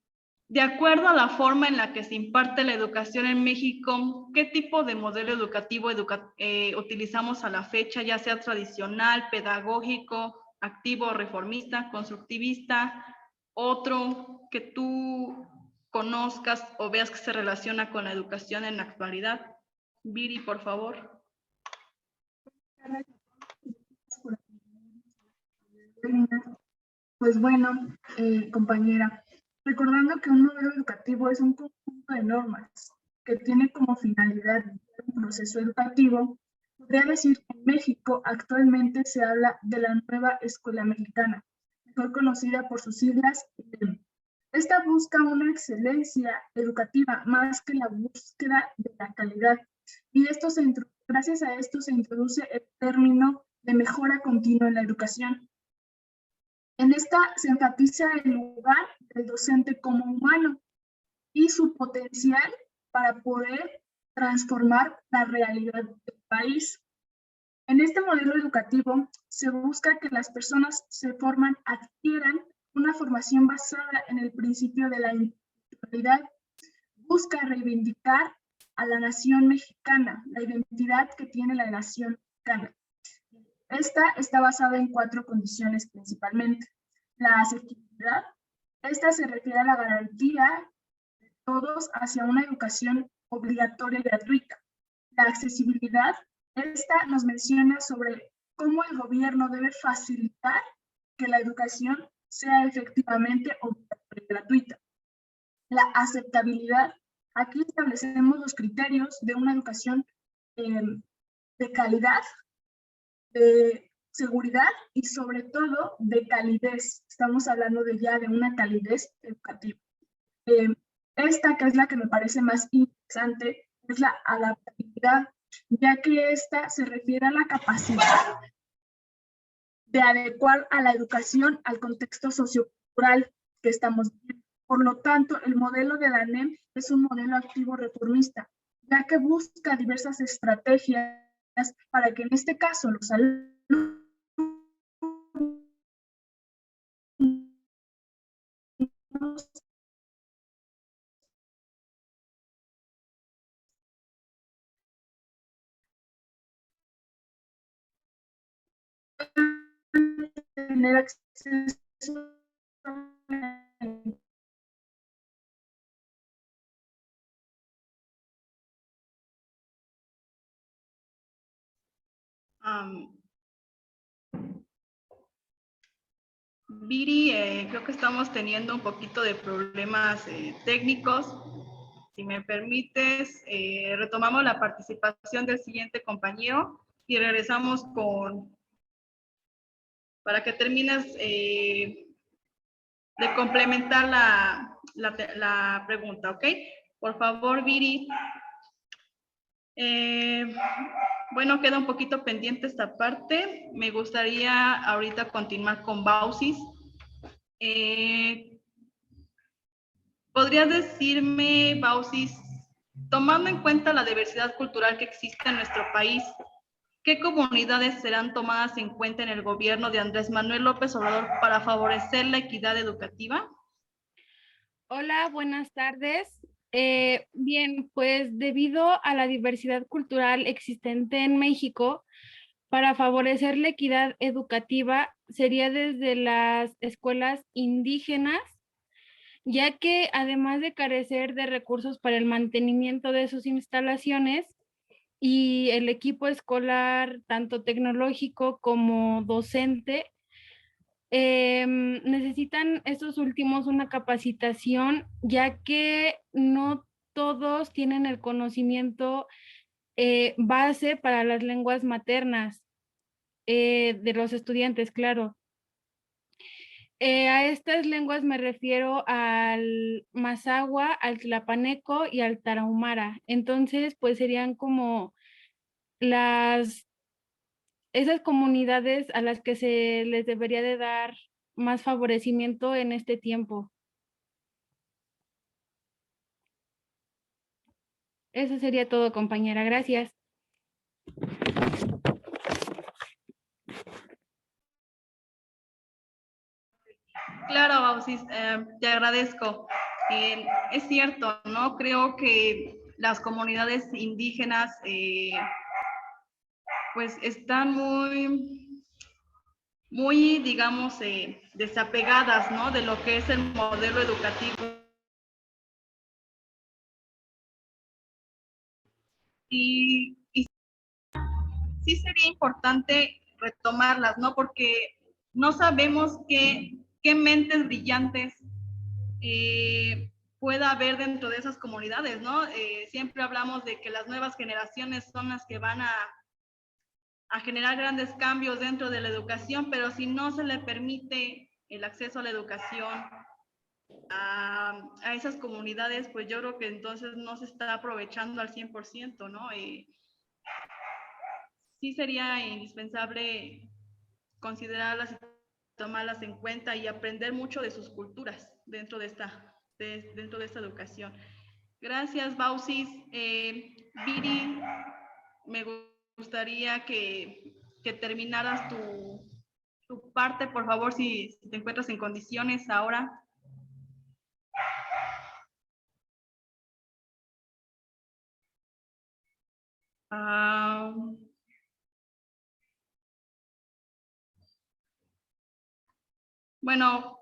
[SPEAKER 11] De acuerdo a la forma en la que se imparte la educación en México, ¿qué tipo de modelo educativo utilizamos a la fecha, ya sea tradicional, pedagógico, activo, reformista, constructivista, otro que tú conozcas o veas que se relaciona con la educación en la actualidad? Viri, por favor.
[SPEAKER 14] Pues bueno, compañera, recordando que un modelo educativo es un conjunto de normas que tiene como finalidad un proceso educativo, podría decir que en México actualmente se habla de la nueva escuela mexicana, mejor conocida por sus siglas IEM. Esta busca una excelencia educativa más que la búsqueda de la calidad, y gracias a esto se introduce el término de mejora continua en la educación. En esta se enfatiza el lugar del docente como humano y su potencial para poder transformar la realidad del país. En este modelo educativo se busca que las personas adquieran una formación basada en el principio de la individualidad. Busca reivindicar a la nación mexicana, la identidad que tiene la nación mexicana. Esta está basada en 4 condiciones principalmente. La asertividad, esta se refiere a la garantía de todos hacia una educación obligatoria y gratuita. La accesibilidad, esta nos menciona sobre cómo el gobierno debe facilitar que la educación sea efectivamente obligatoria y gratuita. La aceptabilidad, aquí establecemos los criterios de una educación de calidad, de seguridad y sobre todo de calidez. Estamos hablando ya de una calidez educativa. Esta, que es la que me parece más interesante, es la adaptabilidad, ya que esta se refiere a la capacidad de adecuar a la educación al contexto sociocultural que estamos viviendo. Por lo tanto, el modelo de la NEM es un modelo activo reformista, ya que busca diversas estrategias para que en este caso los alumnos tener acceso
[SPEAKER 11] Viri, creo que estamos teniendo un poquito de problemas técnicos. Si me permites, retomamos la participación del siguiente compañero y regresamos para que termines de complementar la pregunta, ¿ok? Por favor, Viri. Bueno, queda un poquito pendiente esta parte. Me gustaría ahorita continuar con Bausis. ¿Podrías decirme, Bausis, tomando en cuenta la diversidad cultural que existe en nuestro país, qué comunidades serán tomadas en cuenta en el gobierno de Andrés Manuel López Obrador para favorecer la equidad educativa?
[SPEAKER 13] Hola, buenas tardes. Bien, pues debido a la diversidad cultural existente en México, para favorecer la equidad educativa sería desde las escuelas indígenas ya que además de carecer de recursos para el mantenimiento de sus instalaciones y el equipo escolar, tanto tecnológico como docente, necesitan estos últimos una capacitación, ya que no todos tienen el conocimiento base para las lenguas maternas de los estudiantes, claro. A estas lenguas me refiero al mazahua, al tlapaneco y al tarahumara. Entonces, pues serían como esas comunidades a las que se les debería de dar más favorecimiento en este tiempo. Eso sería todo, compañera. Gracias.
[SPEAKER 11] Claro, Bausis, te agradezco. Es cierto, ¿no? Creo que las comunidades indígenas pues están muy, digamos, desapegadas, ¿no? De lo que es el modelo educativo. Y sí sería importante retomarlas, ¿no? Porque no sabemos qué mentes brillantes pueda haber dentro de esas comunidades, ¿no? Siempre hablamos de que las nuevas generaciones son las que van a generar grandes cambios dentro de la educación, pero si no se le permite el acceso a la educación a esas comunidades, pues yo creo que entonces no se está aprovechando al 100%, ¿no? Sí sería indispensable considerarlas y tomarlas en cuenta y aprender mucho de sus culturas dentro de esta educación. Gracias, Bausis. Viri, me gustaría que terminaras tu parte, por favor, si te encuentras en condiciones ahora. Bueno,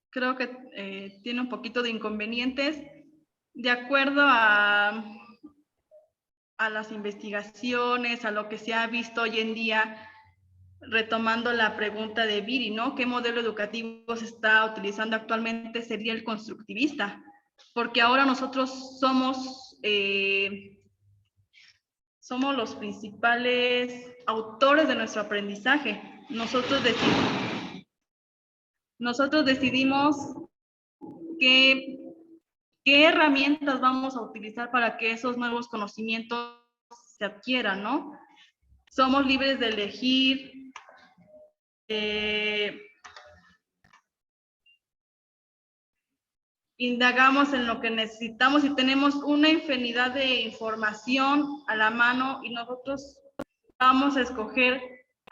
[SPEAKER 11] creo que tiene un poquito de inconvenientes. De acuerdo a las investigaciones, a lo que se ha visto hoy en día, retomando la pregunta de Viri, ¿no? ¿Qué modelo educativo se está utilizando actualmente? Sería el constructivista, porque ahora nosotros somos los principales autores de nuestro aprendizaje. Nosotros decidimos qué herramientas vamos a utilizar para que esos nuevos conocimientos se adquieran, ¿no? Somos libres de elegir, indagamos en lo que necesitamos y tenemos una infinidad de información a la mano y nosotros vamos a escoger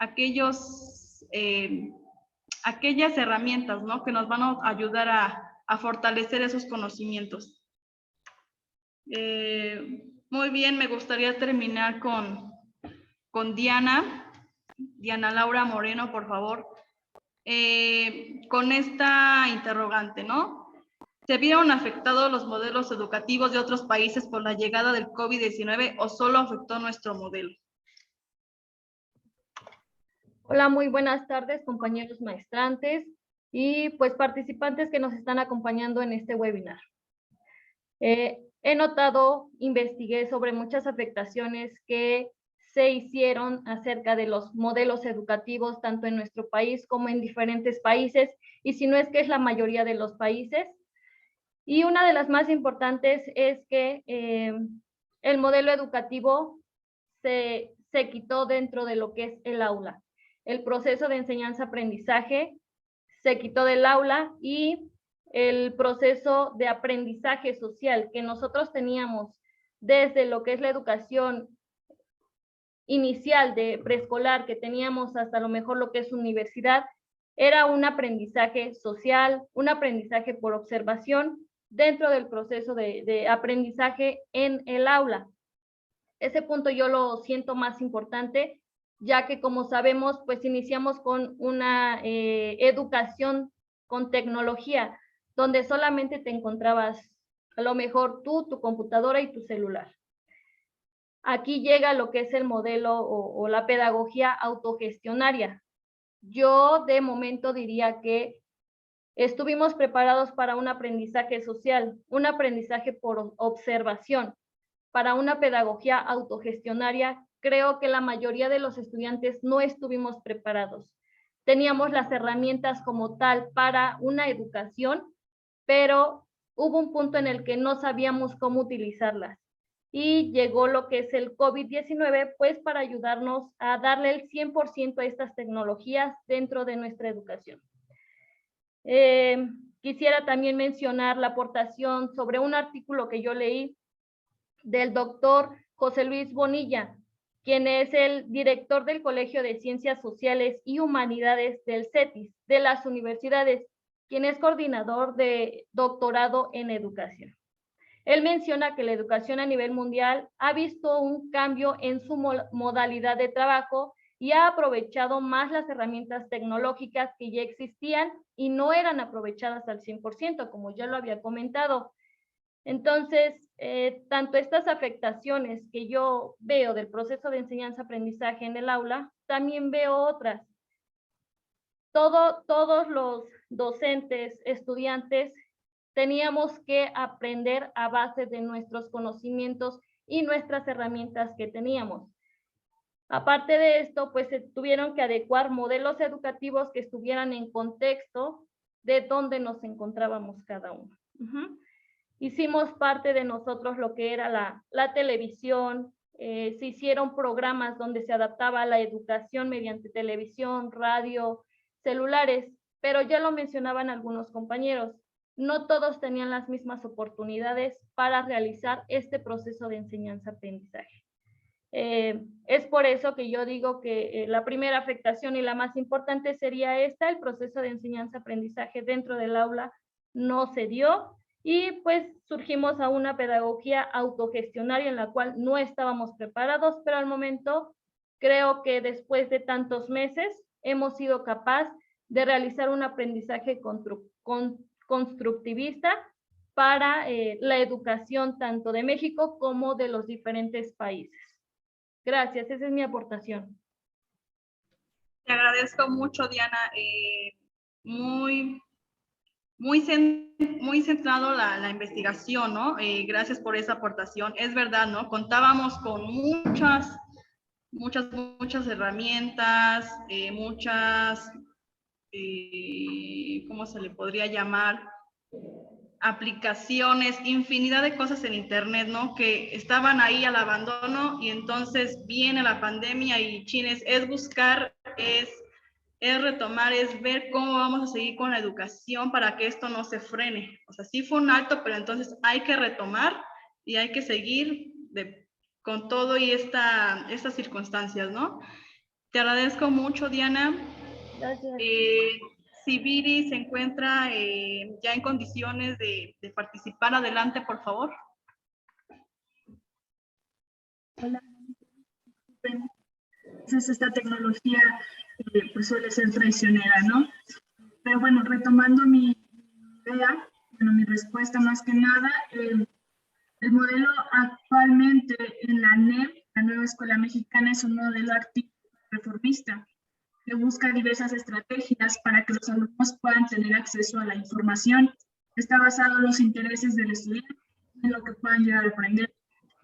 [SPEAKER 11] aquellas herramientas, ¿no? Que nos van a ayudar a fortalecer esos conocimientos. Muy bien, me gustaría terminar con Diana Laura Moreno, por favor, con esta interrogante, ¿no? ¿Se vieron afectados los modelos educativos de otros países por la llegada del COVID-19 o solo afectó nuestro modelo?
[SPEAKER 15] Hola, muy buenas tardes, compañeros maestrantes y pues participantes que nos están acompañando en este webinar. He notado, investigué sobre muchas afectaciones que se hicieron acerca de los modelos educativos tanto en nuestro país como en diferentes países, y si no es que es la mayoría de los países. Y una de las más importantes es que el modelo educativo se quitó dentro de lo que es el aula. El proceso de enseñanza-aprendizaje se quitó del aula y el proceso de aprendizaje social que nosotros teníamos desde lo que es la educación inicial de preescolar, que teníamos hasta lo mejor lo que es universidad, era un aprendizaje social, un aprendizaje por observación dentro del proceso de aprendizaje en el aula. Ese punto yo lo siento más importante, ya que como sabemos, pues iniciamos con una educación con tecnología, donde solamente te encontrabas a lo mejor tú, tu computadora y tu celular. Aquí llega lo que es el modelo o la pedagogía autogestionaria. Yo de momento diría que estuvimos preparados para un aprendizaje social, un aprendizaje por observación. Para una pedagogía autogestionaria, creo que la mayoría de los estudiantes no estuvimos preparados. Teníamos las herramientas como tal para una educación, pero hubo un punto en el que no sabíamos cómo utilizarlas. Y llegó lo que es el COVID-19, pues para ayudarnos a darle el 100% a estas tecnologías dentro de nuestra educación. Quisiera también mencionar la aportación sobre un artículo que yo leí del doctor José Luis Bonilla, quien es el director del Colegio de Ciencias Sociales y Humanidades del CETIS, de las universidades, quien es coordinador de doctorado en educación. Él menciona que la educación a nivel mundial ha visto un cambio en su modalidad de trabajo y ha aprovechado más las herramientas tecnológicas que ya existían y no eran aprovechadas al 100%, como ya lo había comentado. Entonces, tanto estas afectaciones que yo veo del proceso de enseñanza-aprendizaje en el aula, también veo otras. Todos los docentes, estudiantes, teníamos que aprender a base de nuestros conocimientos y nuestras herramientas que teníamos. Aparte de esto, pues se tuvieron que adecuar modelos educativos que estuvieran en contexto de dónde nos encontrábamos cada uno. Hicimos parte de nosotros lo que era la televisión, se hicieron programas donde se adaptaba a la educación mediante televisión, radio, celulares, pero ya lo mencionaban algunos compañeros, no todos tenían las mismas oportunidades para realizar este proceso de enseñanza-aprendizaje. Es por eso que yo digo que la primera afectación y la más importante sería esta, el proceso de enseñanza-aprendizaje dentro del aula no se dio y pues surgimos a una pedagogía autogestionaria en la cual no estábamos preparados, pero al momento creo que después de tantos meses hemos sido capaces de realizar un aprendizaje constructivista para la educación tanto de México como de los diferentes países. Gracias, esa es mi aportación.
[SPEAKER 11] Te agradezco mucho, Diana. Muy centrado la investigación, ¿no? Gracias por esa aportación. Es verdad, ¿no? Contábamos con muchas herramientas, ¿cómo se le podría llamar? Aplicaciones, infinidad de cosas en internet, ¿no? Que estaban ahí al abandono y entonces viene la pandemia y chines, es buscar, es retomar, es ver cómo vamos a seguir con la educación para que esto no se frene. O sea, sí fue un alto, pero entonces hay que retomar y hay que seguir con todo y estas circunstancias, ¿no? Te agradezco mucho, Diana.
[SPEAKER 15] Gracias.
[SPEAKER 11] Si Viri se encuentra ya en condiciones de participar, adelante, por favor.
[SPEAKER 14] Hola. Entonces, esta tecnología pues suele ser traicionera, ¿no? Pero bueno, retomando mi idea, bueno, mi respuesta más que nada, el modelo actualmente en la NEP, la Nueva Escuela Mexicana, es un modelo activo reformista que busca diversas estrategias para que los alumnos puedan tener acceso a la información. Está basado en los intereses del estudiante, en lo que puedan llegar a aprender.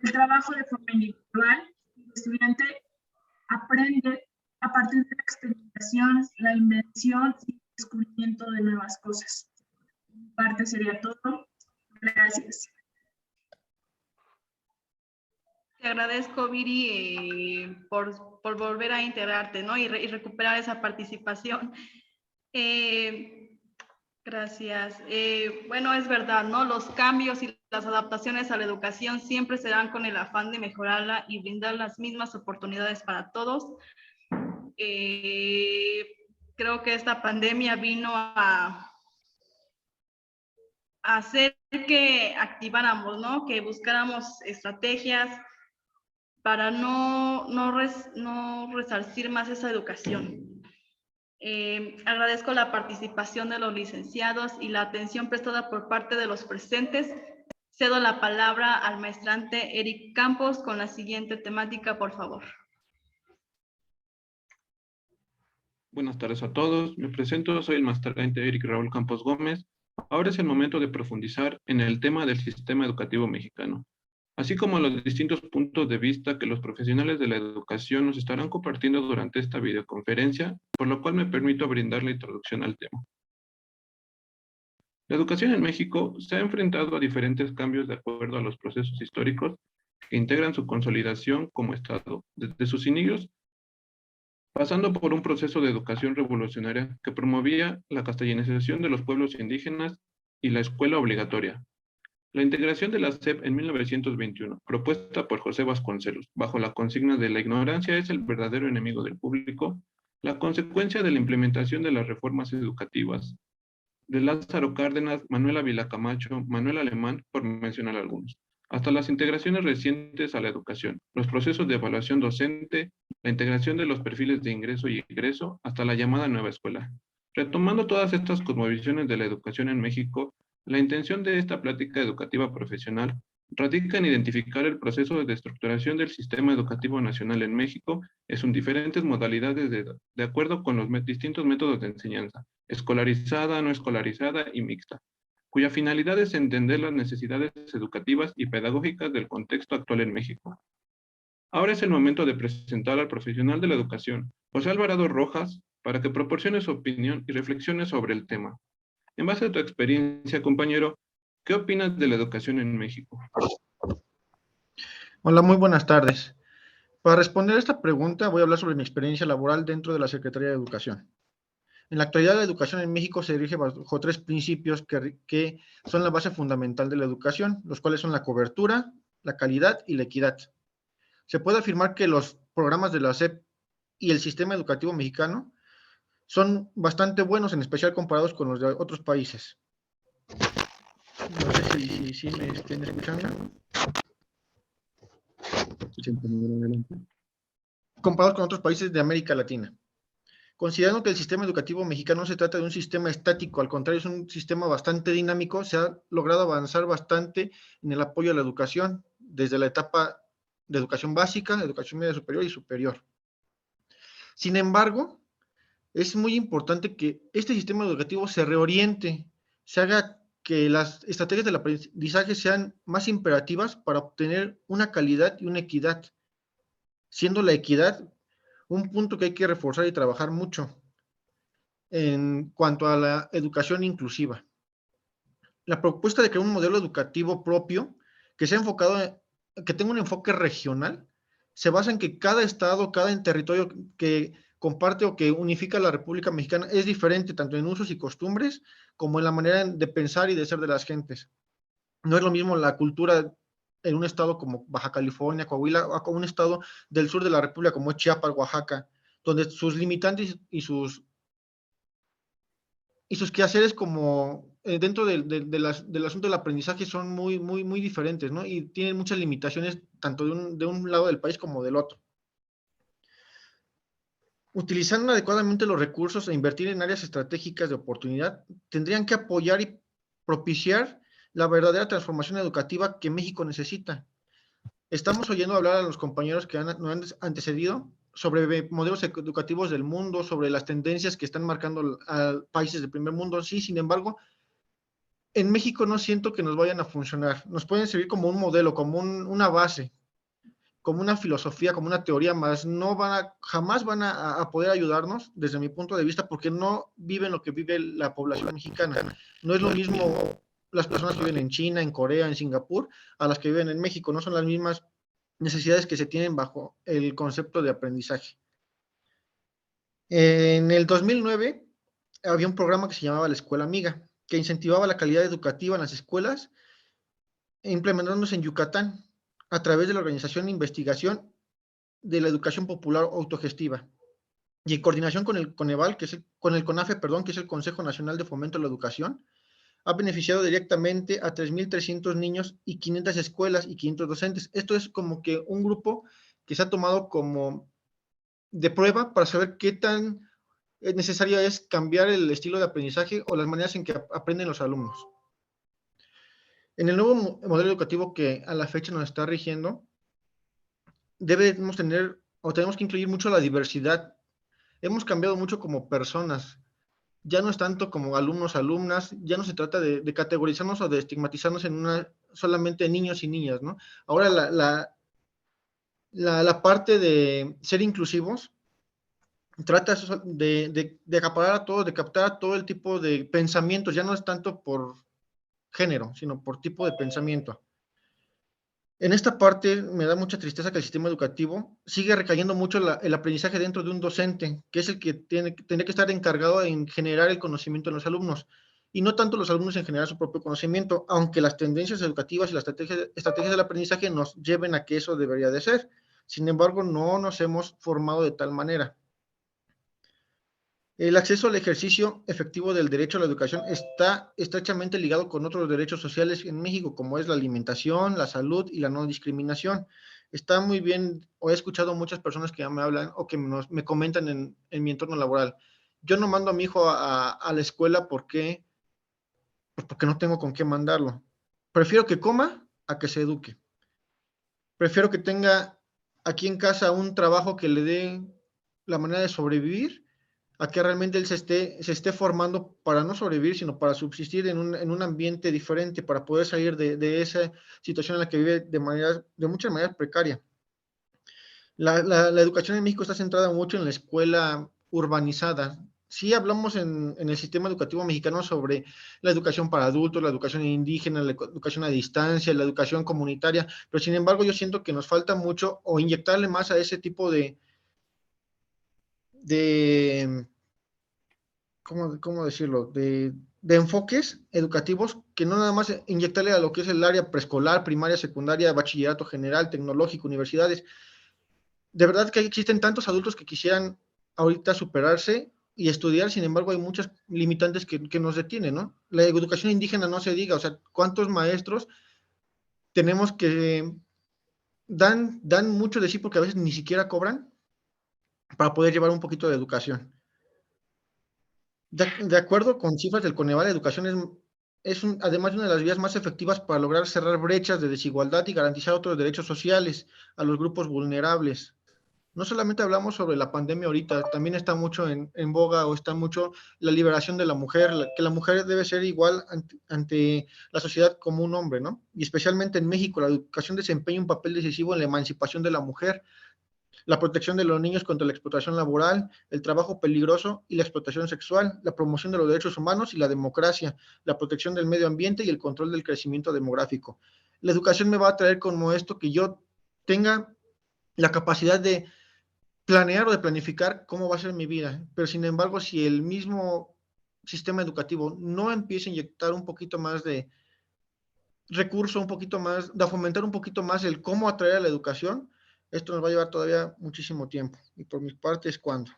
[SPEAKER 14] El trabajo de forma individual, el estudiante aprende a partir de la experimentación, la invención y el descubrimiento de nuevas cosas. Mi parte sería todo. Gracias.
[SPEAKER 11] Te agradezco, Viri, por volver a integrarte, ¿no? Y recuperar esa participación. Gracias. Bueno, es verdad, ¿no? Los cambios y las adaptaciones a la educación siempre se dan con el afán de mejorarla y brindar las mismas oportunidades para todos. Creo que esta pandemia vino a hacer que activáramos, ¿no? Que buscáramos estrategias para no resarcir más esa educación. Agradezco la participación de los licenciados y la atención prestada por parte de los presentes. Cedo la palabra al maestrante Eric Campos con la siguiente temática, por favor.
[SPEAKER 16] Buenas tardes a todos. Me presento, soy el maestrante Eric Raúl Campos Gómez. Ahora es el momento de profundizar en el tema del sistema educativo mexicano, así como los distintos puntos de vista que los profesionales de la educación nos estarán compartiendo durante esta videoconferencia, por lo cual me permito brindar la introducción al tema. La educación en México se ha enfrentado a diferentes cambios de acuerdo a los procesos históricos que integran su consolidación como Estado, desde sus inicios, pasando por un proceso de educación revolucionaria que promovía la castellanización de los pueblos indígenas y la escuela obligatoria. La integración de la SEP en 1921, propuesta por José Vasconcelos, bajo la consigna de la ignorancia es el verdadero enemigo del público, la consecuencia de la implementación de las reformas educativas de Lázaro Cárdenas, Manuel Ávila Camacho, Manuel Alemán, por mencionar algunos, hasta las integraciones recientes a la educación, los procesos de evaluación docente, la integración de los perfiles de ingreso y egreso, hasta la llamada nueva escuela. Retomando todas estas cosmovisiones de la educación en México, la intención de esta plática educativa profesional radica en identificar el proceso de estructuración del sistema educativo nacional en México en sus diferentes modalidades de acuerdo con los distintos métodos de enseñanza, escolarizada, no escolarizada y mixta, cuya finalidad es entender las necesidades educativas y pedagógicas del contexto actual en México. Ahora es el momento de presentar al profesional de la educación, José Alvarado Rojas, para que proporcione su opinión y reflexiones sobre el tema. En base a tu experiencia, compañero, ¿qué opinas de la educación en México?
[SPEAKER 17] Hola, muy buenas tardes. Para responder a esta pregunta voy a hablar sobre mi experiencia laboral dentro de la Secretaría de Educación. En la actualidad, la educación en México se dirige bajo 3 principios que son la base fundamental de la educación, los cuales son la cobertura, la calidad y la equidad. Se puede afirmar que los programas de la SEP y el sistema educativo mexicano son bastante buenos, en especial comparados con los de otros países. No sé si me estén escuchando. Comparados con otros países de América Latina. Considerando que el sistema educativo mexicano no se trata de un sistema estático, al contrario, es un sistema bastante dinámico, se ha logrado avanzar bastante en el apoyo a la educación, desde la etapa de educación básica, educación media superior y superior. Sin embargo, es muy importante que este sistema educativo se reoriente, se haga que las estrategias del aprendizaje sean más imperativas para obtener una calidad y una equidad, siendo la equidad un punto que hay que reforzar y trabajar mucho en cuanto a la educación inclusiva. La propuesta de crear un modelo educativo propio que sea enfocado, que tenga un enfoque regional, se basa en que cada estado, cada territorio que comparte o que unifica la República Mexicana es diferente tanto en usos y costumbres como en la manera de pensar y de ser de las gentes. No es lo mismo la cultura en un estado como Baja California, Coahuila, o como un estado del sur de la República como Chiapas, Oaxaca, donde sus limitantes y sus quehaceres como dentro del asunto del aprendizaje son muy diferentes, ¿no? Y tienen muchas limitaciones tanto de un lado del país como del otro. Utilizando adecuadamente los recursos e invertir en áreas estratégicas de oportunidad, tendrían que apoyar y propiciar la verdadera transformación educativa que México necesita. Estamos oyendo hablar a los compañeros que nos han antecedido sobre modelos educativos del mundo, sobre las tendencias que están marcando a países del primer mundo. Sí, sin embargo, en México no siento que nos vayan a funcionar. Nos pueden servir como un modelo, como una base, como una filosofía, como una teoría, más no jamás van a poder ayudarnos desde mi punto de vista porque no viven lo que vive la población mexicana. No es lo mismo las personas que viven en China, en Corea, en Singapur, a las que viven en México. No son las mismas necesidades que se tienen bajo el concepto de aprendizaje. En el 2009 había un programa que se llamaba La Escuela Amiga, que incentivaba la calidad educativa en las escuelas, implementándose en Yucatán a través de la organización de investigación de la educación popular autogestiva y en coordinación con el Coneval, con el CONAFE, perdón, que es el Consejo Nacional de Fomento a la Educación, ha beneficiado directamente a 3,300 niños y 500 escuelas y 500 docentes. Esto es como que un grupo que se ha tomado como de prueba para saber qué tan necesario es cambiar el estilo de aprendizaje o las maneras en que aprenden los alumnos. En el nuevo modelo educativo que a la fecha nos está rigiendo, debemos tener o tenemos que incluir mucho la diversidad. Hemos cambiado mucho como personas. Ya no es tanto como alumnos, alumnas, ya no se trata de categorizarnos o de estigmatizarnos en solamente niños y niñas, ¿no? Ahora la parte de ser inclusivos trata de acaparar a todos, de captar a todo el tipo de pensamientos, ya no es tanto por género, sino por tipo de pensamiento. En esta parte me da mucha tristeza que el sistema educativo sigue recayendo mucho el aprendizaje dentro de un docente, que es el que tendría que estar encargado en generar el conocimiento en los alumnos, y no tanto los alumnos en generar su propio conocimiento, aunque las tendencias educativas y las estrategias del aprendizaje nos lleven a que eso debería de ser. Sin embargo, no nos hemos formado de tal manera. El acceso al ejercicio efectivo del derecho a la educación está estrechamente ligado con otros derechos sociales en México, como es la alimentación, la salud y la no discriminación. Está muy bien, o he escuchado muchas personas que ya me hablan o que me comentan en mi entorno laboral. Yo no mando a mi hijo a la escuela porque no tengo con qué mandarlo. Prefiero que coma a que se eduque. Prefiero que tenga aquí en casa un trabajo que le dé la manera de sobrevivir, a que realmente él se esté formando para no sobrevivir, sino para subsistir en un ambiente diferente, para poder salir de esa situación en la que vive de muchas maneras precaria. La educación en México está centrada mucho en la escuela urbanizada. Sí hablamos en el sistema educativo mexicano sobre la educación para adultos, la educación indígena, la educación a distancia, la educación comunitaria, pero sin embargo yo siento que nos falta mucho o inyectarle más a ese tipo de ¿cómo decirlo? De enfoques educativos que no nada más inyectarle a lo que es el área preescolar, primaria, secundaria, bachillerato general, tecnológico, universidades. De verdad que existen tantos adultos que quisieran ahorita superarse y estudiar, sin embargo hay muchas limitantes que nos detienen, ¿no? La educación indígena no se diga, o sea, ¿cuántos maestros tenemos que dan mucho de sí porque a veces ni siquiera cobran para poder llevar un poquito de educación? De acuerdo con cifras del Coneval, la educación es además una de las vías más efectivas para lograr cerrar brechas de desigualdad y garantizar otros derechos sociales a los grupos vulnerables. No solamente hablamos sobre la pandemia ahorita, también está mucho en boga o está mucho la liberación de la mujer, que la mujer debe ser igual ante la sociedad como un hombre, ¿no? Y especialmente en México, la educación desempeña un papel decisivo en la emancipación de la mujer, la protección de los niños contra la explotación laboral, el trabajo peligroso y la explotación sexual, la promoción de los derechos humanos y la democracia, la protección del medio ambiente y el control del crecimiento demográfico. La educación me va a traer como esto que yo tenga la capacidad de planear o de planificar cómo va a ser mi vida, pero sin embargo, si el mismo sistema educativo no empieza a inyectar un poquito más de recurso, un poquito más, de fomentar un poquito más el cómo atraer a la educación, esto nos va a llevar todavía muchísimo tiempo. Y por mi parte es cuando.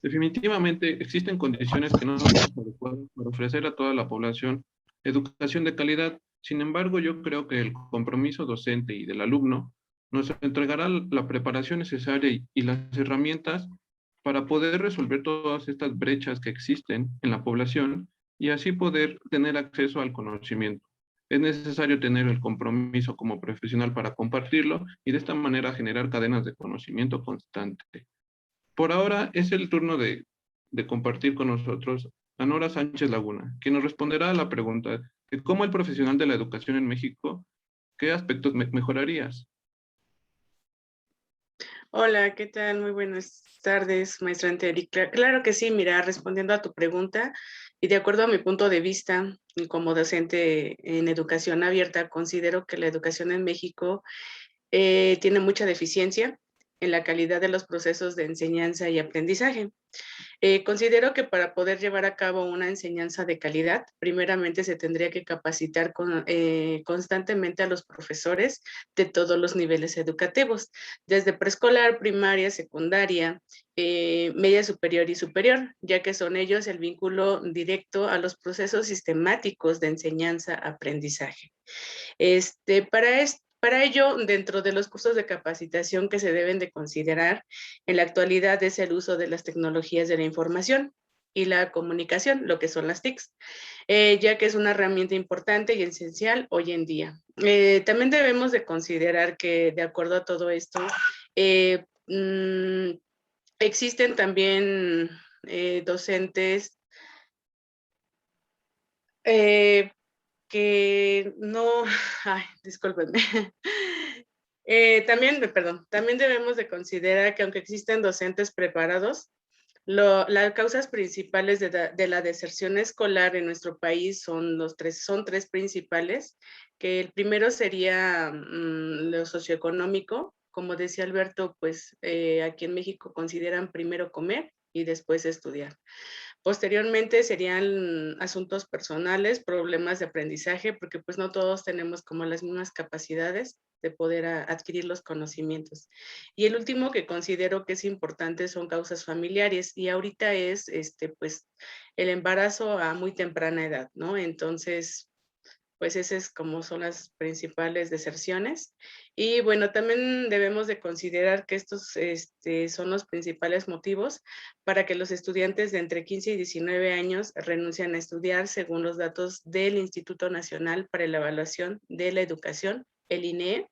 [SPEAKER 16] Definitivamente existen condiciones que no son adecuadas para ofrecer a toda la población educación de calidad. Sin embargo, yo creo que el compromiso docente y del alumno nos entregará la preparación necesaria y las herramientas para poder resolver todas estas brechas que existen en la población y así poder tener acceso al conocimiento. Es necesario tener el compromiso como profesional para compartirlo y de esta manera generar cadenas de conocimiento constante. Por ahora es el turno de compartir con nosotros a Nora Sánchez Laguna, quien nos responderá a la pregunta de cómo el profesional de la educación en México, ¿qué aspectos mejorarías?
[SPEAKER 18] Hola, ¿qué tal? Muy buenas tardes, maestra Anteri. Claro que sí, mira, respondiendo a tu pregunta y de acuerdo a mi punto de vista como docente en educación abierta, considero que la educación en México tiene mucha deficiencia en la calidad de los procesos de enseñanza y aprendizaje. Considero que para poder llevar a cabo una enseñanza de calidad, primeramente se tendría que capacitar constantemente a los profesores de todos los niveles educativos, desde preescolar, primaria, secundaria, media superior y superior, ya que son ellos el vínculo directo a los procesos sistemáticos de enseñanza-aprendizaje. Para esto, Para ello, dentro de los cursos de capacitación que se deben de considerar en la actualidad es el uso de las tecnologías de la información y la comunicación, lo que son las TICs, ya que es una herramienta importante y esencial hoy en día. También debemos de considerar que, de acuerdo a todo esto, existen también docentes que no, ay, discúlpenme. También debemos de considerar que aunque existen docentes preparados, las causas principales de la deserción escolar en nuestro país son tres principales, que el primero sería lo socioeconómico. Como decía Alberto, pues aquí en México consideran primero comer y después estudiar. Posteriormente serían asuntos personales, problemas de aprendizaje, porque pues no todos tenemos como las mismas capacidades de poder adquirir los conocimientos. Y el último que considero que es importante son causas familiares, y ahorita es pues el embarazo a muy temprana edad, ¿no? Entonces, pues esas como son las principales deserciones. Y bueno, también debemos de considerar que estos son los principales motivos para que los estudiantes de entre 15 y 19 años renuncien a estudiar, según los datos del Instituto Nacional para la Evaluación de la Educación, el INEE,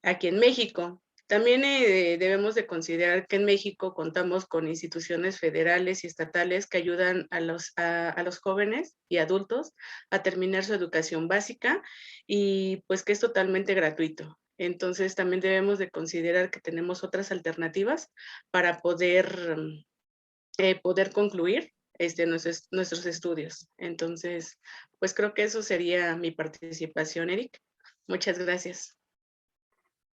[SPEAKER 18] aquí en México. También debemos de considerar que en México contamos con instituciones federales y estatales que ayudan a los jóvenes y adultos a terminar su educación básica, y pues que es totalmente gratuito. Entonces también debemos de considerar que tenemos otras para poder concluir nuestros estudios. Entonces, pues creo que eso sería mi participación, Eric. Muchas gracias.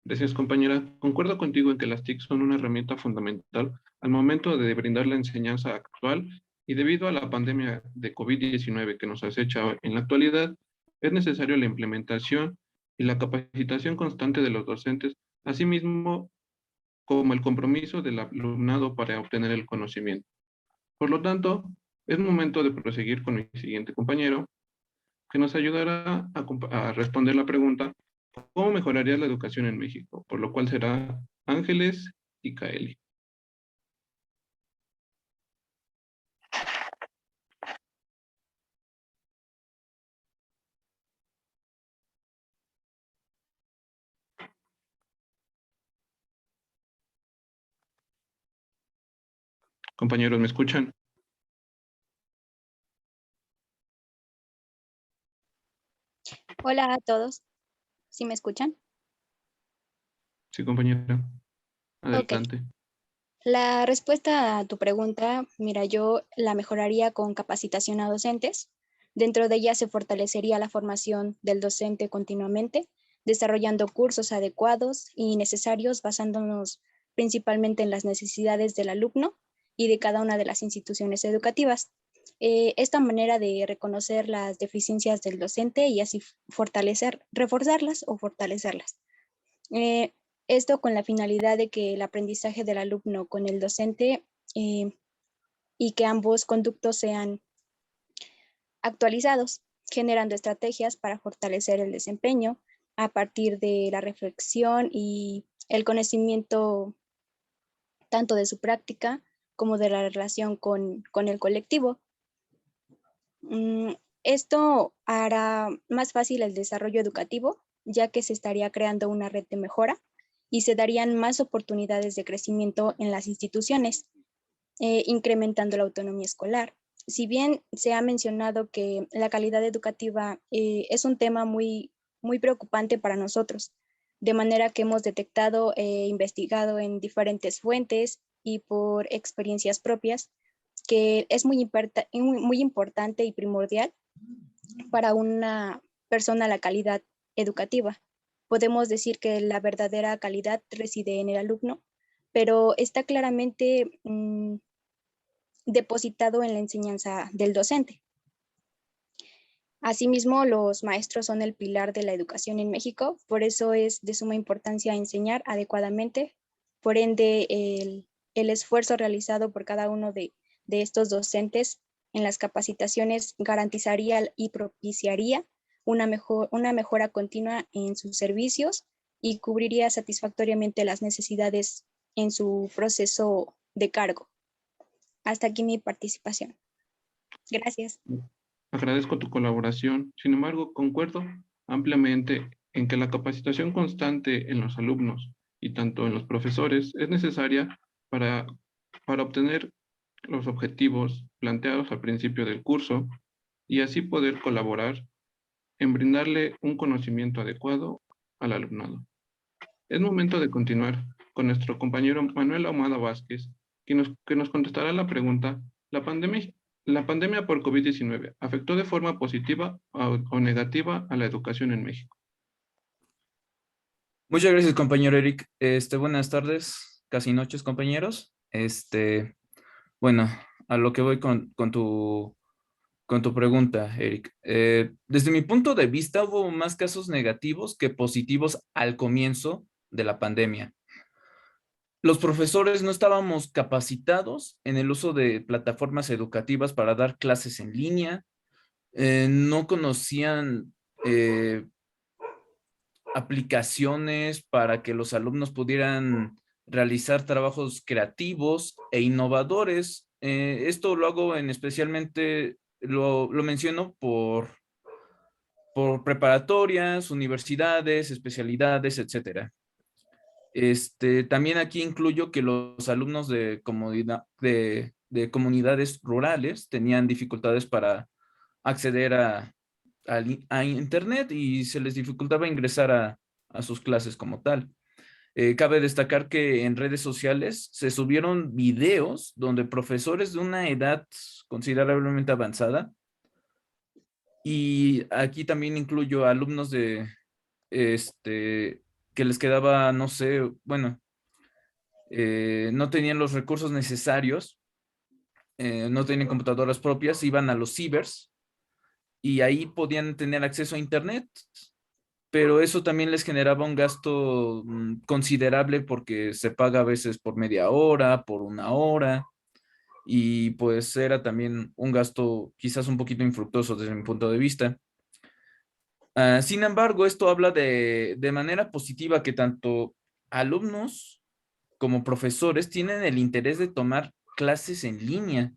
[SPEAKER 16] Gracias, compañera. Concuerdo contigo en que las TIC son una herramienta fundamental al momento de brindar la enseñanza actual, y debido a la pandemia de COVID-19 que nos acecha en la actualidad, es necesario la implementación y la capacitación constante de los docentes, asimismo como el compromiso del alumnado para obtener el conocimiento. Por lo tanto, es momento de proseguir con mi siguiente compañero, que nos ayudará a responder la pregunta: ¿cómo mejoraría la educación en México? Por lo cual será Ángeles y Kaeli. Compañeros, ¿me escuchan?
[SPEAKER 19] Hola a todos. ¿Sí me escuchan?
[SPEAKER 16] Sí, compañera. Adelante.
[SPEAKER 19] La respuesta a tu pregunta, mira, yo la mejoraría con capacitación a docentes. Dentro de ella se fortalecería la formación del docente continuamente, desarrollando cursos adecuados y necesarios, basándonos principalmente en las necesidades del alumno y de cada una de las instituciones educativas. Esta manera de reconocer las deficiencias del docente y así reforzarlas o fortalecerlas. Esto con la finalidad de que el aprendizaje del alumno con el docente y que ambos conductos sean actualizados, generando estrategias para fortalecer el desempeño a partir de la reflexión y el conocimiento tanto de su práctica como de la relación con el colectivo. Esto hará más fácil el desarrollo educativo, ya que se estaría creando una red de mejora y se darían más oportunidades de crecimiento en las instituciones, incrementando la autonomía escolar. Si bien se ha mencionado que la calidad educativa es un tema muy preocupante para nosotros, de manera que hemos detectado e investigado en diferentes fuentes y por experiencias propias, que es muy importante y primordial para una persona la calidad educativa. Podemos decir que la verdadera calidad reside en el alumno, pero está claramente depositado en la enseñanza del docente. Asimismo, los maestros son el pilar de la educación en México, por eso es de suma importancia enseñar adecuadamente. Por ende, el esfuerzo realizado por cada uno de estos docentes en las capacitaciones garantizaría y propiciaría una mejora continua en sus servicios y cubriría satisfactoriamente las necesidades en su proceso de cargo. Hasta aquí mi participación. Gracias.
[SPEAKER 16] Agradezco tu colaboración. Sin embargo, concuerdo ampliamente en que la capacitación constante en los alumnos y tanto en los profesores es necesaria para obtener los objetivos planteados al principio del curso y así poder colaborar en brindarle un conocimiento adecuado al alumnado. Es momento de continuar con nuestro compañero Manuel Ahumada Vázquez, que nos contestará la pregunta: ¿la pandemia por COVID-19 afectó de forma positiva o negativa a la educación en México?
[SPEAKER 20] Muchas gracias, compañero Eric. Buenas tardes, casi noches, compañeros. Bueno, a lo que voy con tu pregunta, Eric. Desde mi punto de vista, hubo más casos negativos que positivos al comienzo de la pandemia. Los profesores no estábamos capacitados en el uso de plataformas educativas para dar clases en línea. No conocían aplicaciones para que los alumnos pudieran realizar trabajos creativos e innovadores. Esto lo hago especialmente, lo menciono por preparatorias, universidades, especialidades, etcétera. También aquí incluyo que los alumnos de comunidades rurales tenían dificultades para acceder a internet y se les dificultaba ingresar a sus clases como tal. Cabe destacar que en redes sociales se subieron videos donde profesores de una edad considerablemente avanzada, y aquí también incluyo alumnos de que les quedaba, no sé, bueno, no tenían los recursos necesarios, no tenían computadoras propias, iban a los cibers y ahí podían tener acceso a internet, pero eso también les generaba un gasto considerable porque se paga a veces por media hora, por una hora, y pues era también un gasto quizás un poquito infructuoso desde mi punto de vista. Sin embargo, esto habla de manera positiva que tanto alumnos como profesores tienen el interés de tomar clases en línea.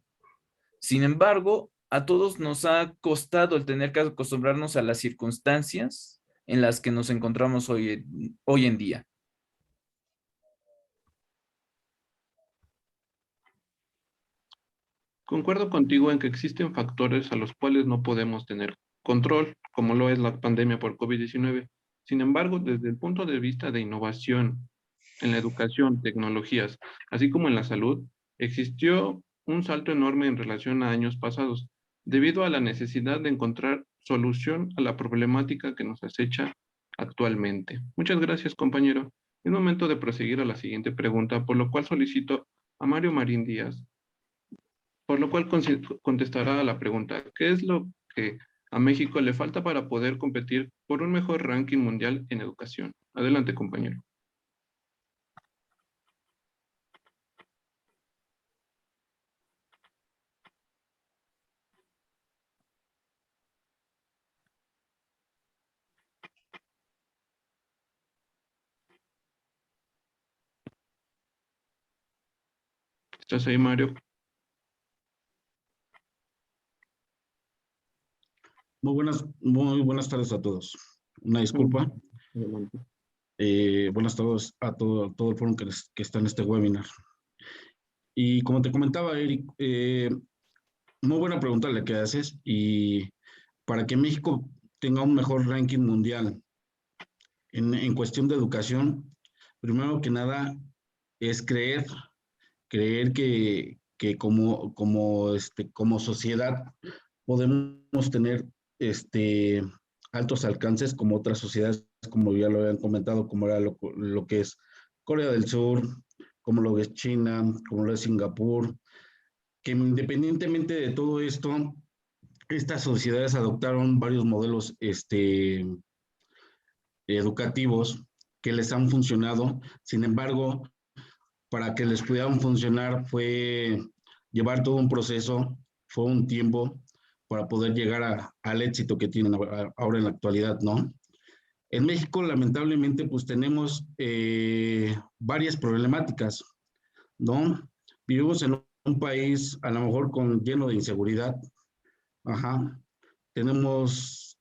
[SPEAKER 20] Sin embargo, a todos nos ha costado el tener que acostumbrarnos a las circunstancias en las que nos encontramos hoy en día.
[SPEAKER 16] Concuerdo contigo en que existen factores a los cuales no podemos tener control, como lo es la pandemia por COVID-19. Sin embargo, desde el punto de vista de innovación en la educación, tecnologías, así como en la salud, existió un salto enorme en relación a años pasados, debido a la necesidad de encontrar solución a la problemática que nos acecha actualmente. Muchas gracias, compañero. Es momento de proseguir a la siguiente pregunta, por lo cual solicito a Mario Marín Díaz, por lo cual contestará a la pregunta: ¿qué es lo que a México le falta para poder competir por un mejor ranking mundial en educación? Adelante, compañero. ¿Estás ahí, Mario?
[SPEAKER 21] Muy buenas tardes a todos. Una disculpa. Buenas tardes a todo el foro que está en este webinar. Y como te comentaba, Eric, muy buena pregunta la que haces, y para que México tenga un mejor ranking mundial en cuestión de educación, primero que nada es creer que como sociedad podemos tener altos alcances como otras sociedades, como ya lo habían comentado, como era lo que es Corea del Sur, como lo que es China, como lo es Singapur, que independientemente de todo esto, estas sociedades adoptaron varios modelos educativos que les han funcionado. Sin embargo, para que les pudieran funcionar fue llevar todo un proceso, fue un tiempo para poder llegar al éxito que tienen ahora en la actualidad, ¿no? En México, lamentablemente, pues tenemos varias problemáticas, ¿no? Vivimos en un país a lo mejor lleno de inseguridad, ajá. Tenemos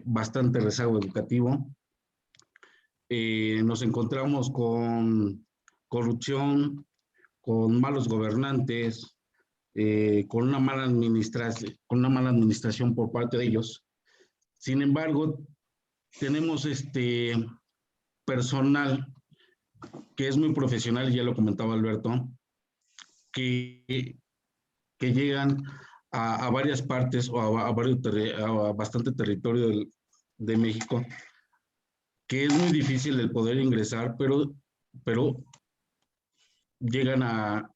[SPEAKER 21] bastante rezago educativo. Nos encontramos con corrupción, con malos gobernantes, con una mala administración por parte de ellos. Sin embargo, tenemos personal que es muy profesional, ya lo comentaba Alberto, que llegan a varias partes o a bastante territorio de México, que es muy difícil el poder ingresar, pero llegan a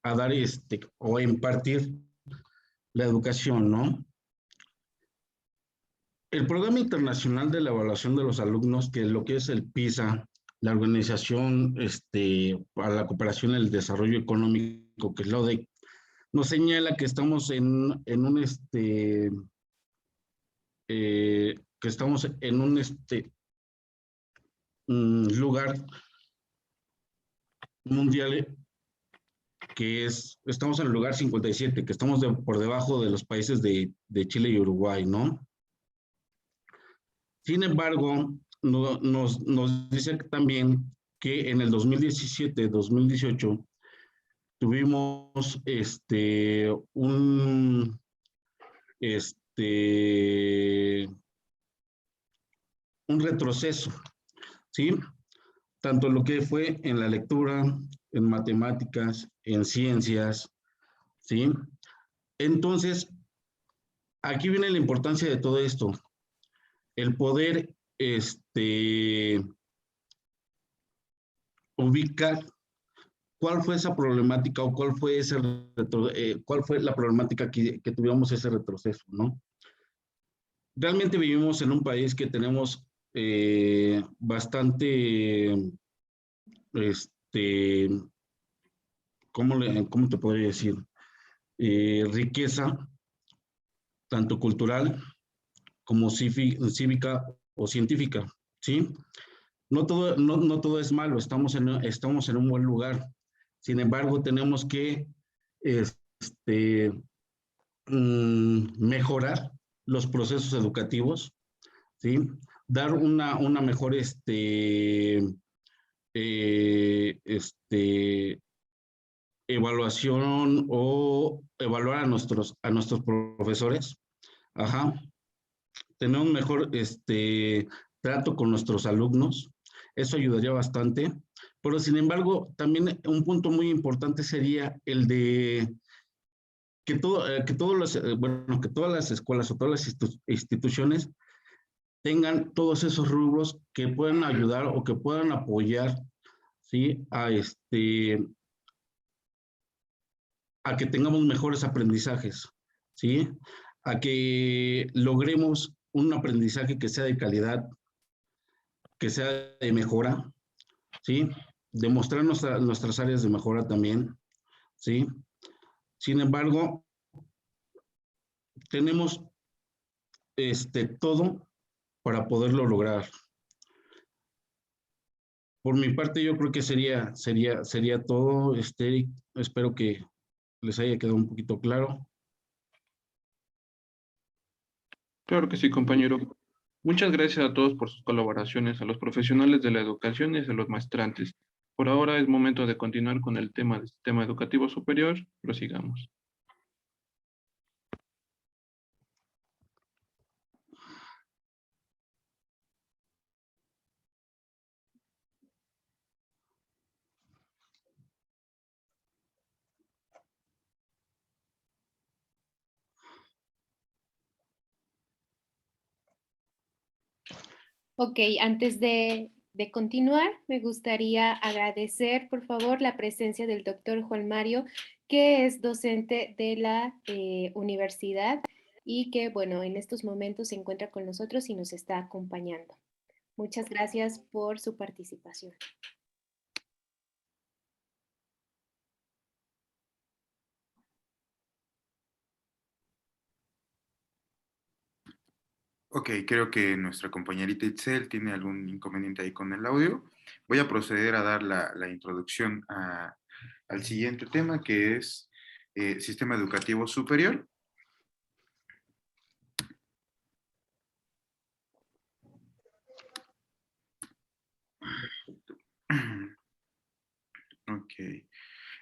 [SPEAKER 21] dar o a impartir la educación, ¿no? El Programa Internacional de la Evaluación de los Alumnos, que es lo que es el PISA, la Organización para la Cooperación y el Desarrollo Económico, que es la ODEC, nos señala que estamos en un lugar mundial estamos en el lugar 57, que estamos por debajo de los países de Chile y Uruguay, ¿no? Sin embargo, nos dice también que en el 2017-2018 tuvimos un retroceso, ¿sí? Tanto lo que fue en la lectura, en matemáticas, en ciencias, ¿sí? Entonces, aquí viene la importancia de todo esto. El poder ubicar cuál fue esa problemática o cuál fue la problemática que tuvimos ese retroceso, ¿no? Realmente vivimos en un país que tenemos bastante, ¿cómo te podría decir? Riqueza, tanto cultural como cívica o científica, ¿sí? No todo es malo, estamos en un buen lugar. Sin embargo, tenemos que mejorar los procesos educativos, ¿sí? Dar una mejor evaluación o evaluar a nuestros profesores, ajá. Tener un mejor trato con nuestros alumnos, eso ayudaría bastante, pero sin embargo, también un punto muy importante sería el de que todas las escuelas o todas las instituciones tengan todos esos rubros que puedan ayudar o que puedan apoyar, ¿sí? A que tengamos mejores aprendizajes, ¿sí? A que logremos un aprendizaje que sea de calidad, que sea de mejora, ¿sí? Demostrar nuestras áreas de mejora también, ¿sí? Sin embargo, tenemos todo para poderlo lograr. Por mi parte, yo creo que sería todo, espero que les haya quedado un poquito claro.
[SPEAKER 16] Claro que sí, compañero. Muchas gracias a todos por sus colaboraciones, a los profesionales de la educación y a los maestrantes. Por ahora es momento de continuar con el tema del sistema educativo superior. Prosigamos.
[SPEAKER 5] Ok, antes de continuar, me gustaría agradecer, por favor, la presencia del doctor Juan Mario, que es docente de la universidad y que, bueno, en estos momentos se encuentra con nosotros y nos está acompañando. Muchas gracias por su participación.
[SPEAKER 4] Ok, creo que nuestra compañerita Itzel tiene algún inconveniente ahí con el audio. Voy a proceder a dar la introducción al siguiente tema, que es Sistema Educativo Superior. Ok.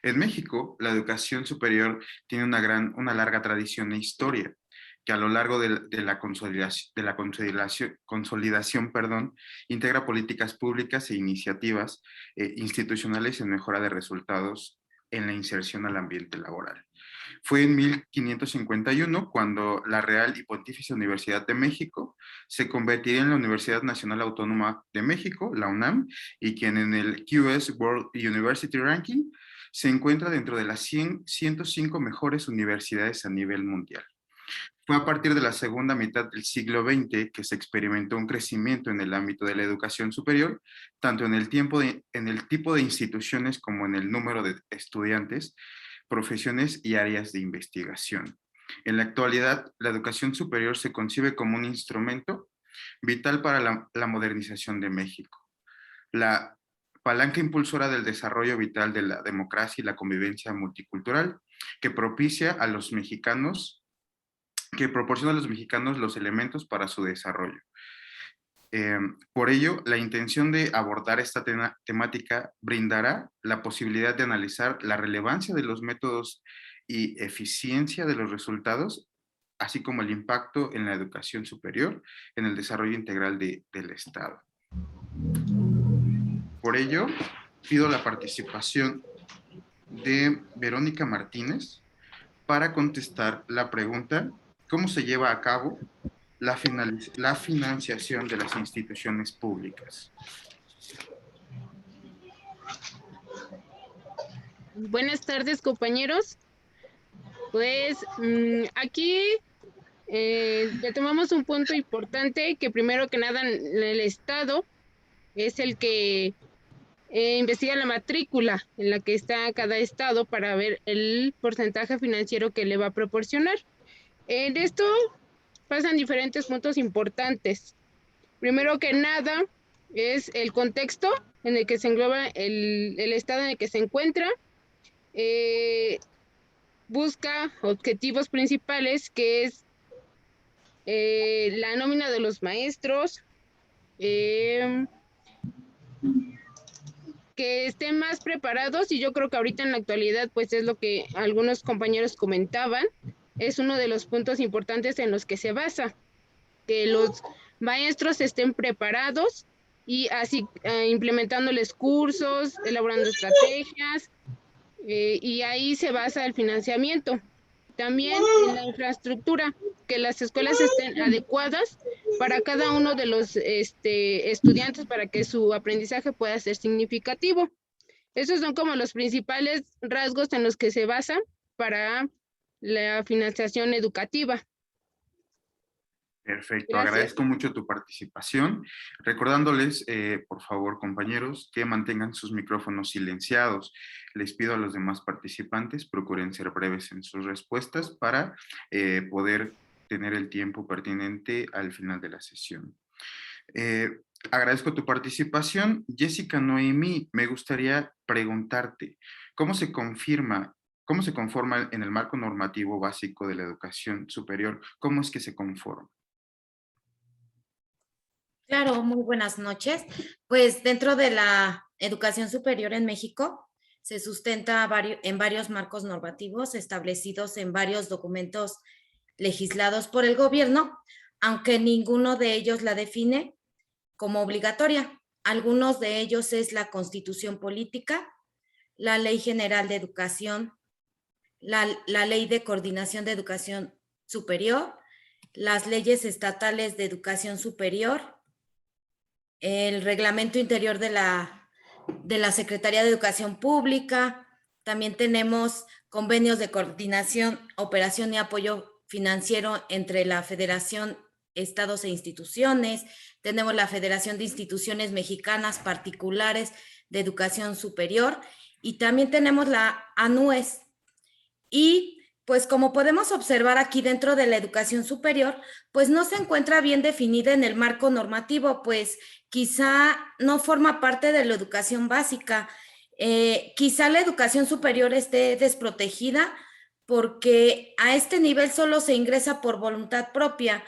[SPEAKER 4] En México, la educación superior tiene una larga tradición e historia, que a lo largo de la consolidación, integra políticas públicas e iniciativas institucionales en mejora de resultados en la inserción al ambiente laboral. Fue en 1551 cuando la Real y Pontificia Universidad de México se convertiría en la Universidad Nacional Autónoma de México, la UNAM, y quien en el QS World University Ranking se encuentra dentro de las 105 mejores universidades a nivel mundial. Fue a partir de la segunda mitad del siglo XX que se experimentó un crecimiento en el ámbito de la educación superior, tanto en el tipo de instituciones como en el número de estudiantes, profesiones y áreas de investigación. En la actualidad, la educación superior se concibe como un instrumento vital para la modernización de México. La palanca impulsora del desarrollo vital de la democracia y la convivencia multicultural que proporciona a los mexicanos los elementos para su desarrollo. Por ello, la intención de abordar esta temática brindará la posibilidad de analizar la relevancia de los métodos y eficiencia de los resultados, así como el impacto en la educación superior en el desarrollo integral del Estado. Por ello, pido la participación de Verónica Martínez para contestar la pregunta: ¿cómo se lleva a cabo la financiación de las instituciones públicas?
[SPEAKER 2] Buenas tardes, compañeros. Pues aquí ya tomamos un punto importante, que primero que nada el Estado es el que investiga la matrícula en la que está cada estado para ver el porcentaje financiero que le va a proporcionar. En esto pasan diferentes puntos importantes. Primero que nada es el contexto en el que se engloba el estado en el que se encuentra. Busca objetivos principales, que es la nómina de los maestros, que estén más preparados, y yo creo que ahorita en la actualidad pues es lo que algunos compañeros comentaban, es uno de los puntos importantes en los que se basa, que los maestros estén preparados y así implementándoles cursos, elaborando estrategias, y ahí se basa el financiamiento. También en la infraestructura, que las escuelas estén adecuadas para cada uno de los estudiantes para que su aprendizaje pueda ser significativo. Esos son como los principales rasgos en los que se basa para la financiación educativa.
[SPEAKER 4] Perfecto,
[SPEAKER 2] Gracias.
[SPEAKER 4] Agradezco mucho tu participación. Recordándoles, por favor, compañeros, que mantengan sus micrófonos silenciados. Les pido a los demás participantes, procuren ser breves en sus respuestas para poder tener el tiempo pertinente al final de la sesión. Agradezco tu participación. Jessica Noemí, me gustaría preguntarte, ¿cómo se conforma en el marco normativo básico de la educación superior? ¿Cómo es que se conforma?
[SPEAKER 22] Claro, muy buenas noches. Pues dentro de la educación superior en México se sustenta en varios marcos normativos establecidos en varios documentos legislados por el gobierno, aunque ninguno de ellos la define como obligatoria. Algunos de ellos es la Constitución Política, la Ley General de Educación, la Ley de Coordinación de Educación Superior, las leyes estatales de educación superior, el reglamento interior de la Secretaría de Educación Pública. También tenemos convenios de coordinación, operación y apoyo financiero entre la Federación, Estados e instituciones. Tenemos la Federación de Instituciones Mexicanas Particulares de Educación Superior y también tenemos la ANUES. Y pues como podemos observar aquí dentro de la educación superior, pues no se encuentra bien definida en el marco normativo, pues quizá no forma parte de la educación básica. Quizá la educación superior esté desprotegida porque a este nivel solo se ingresa por voluntad propia.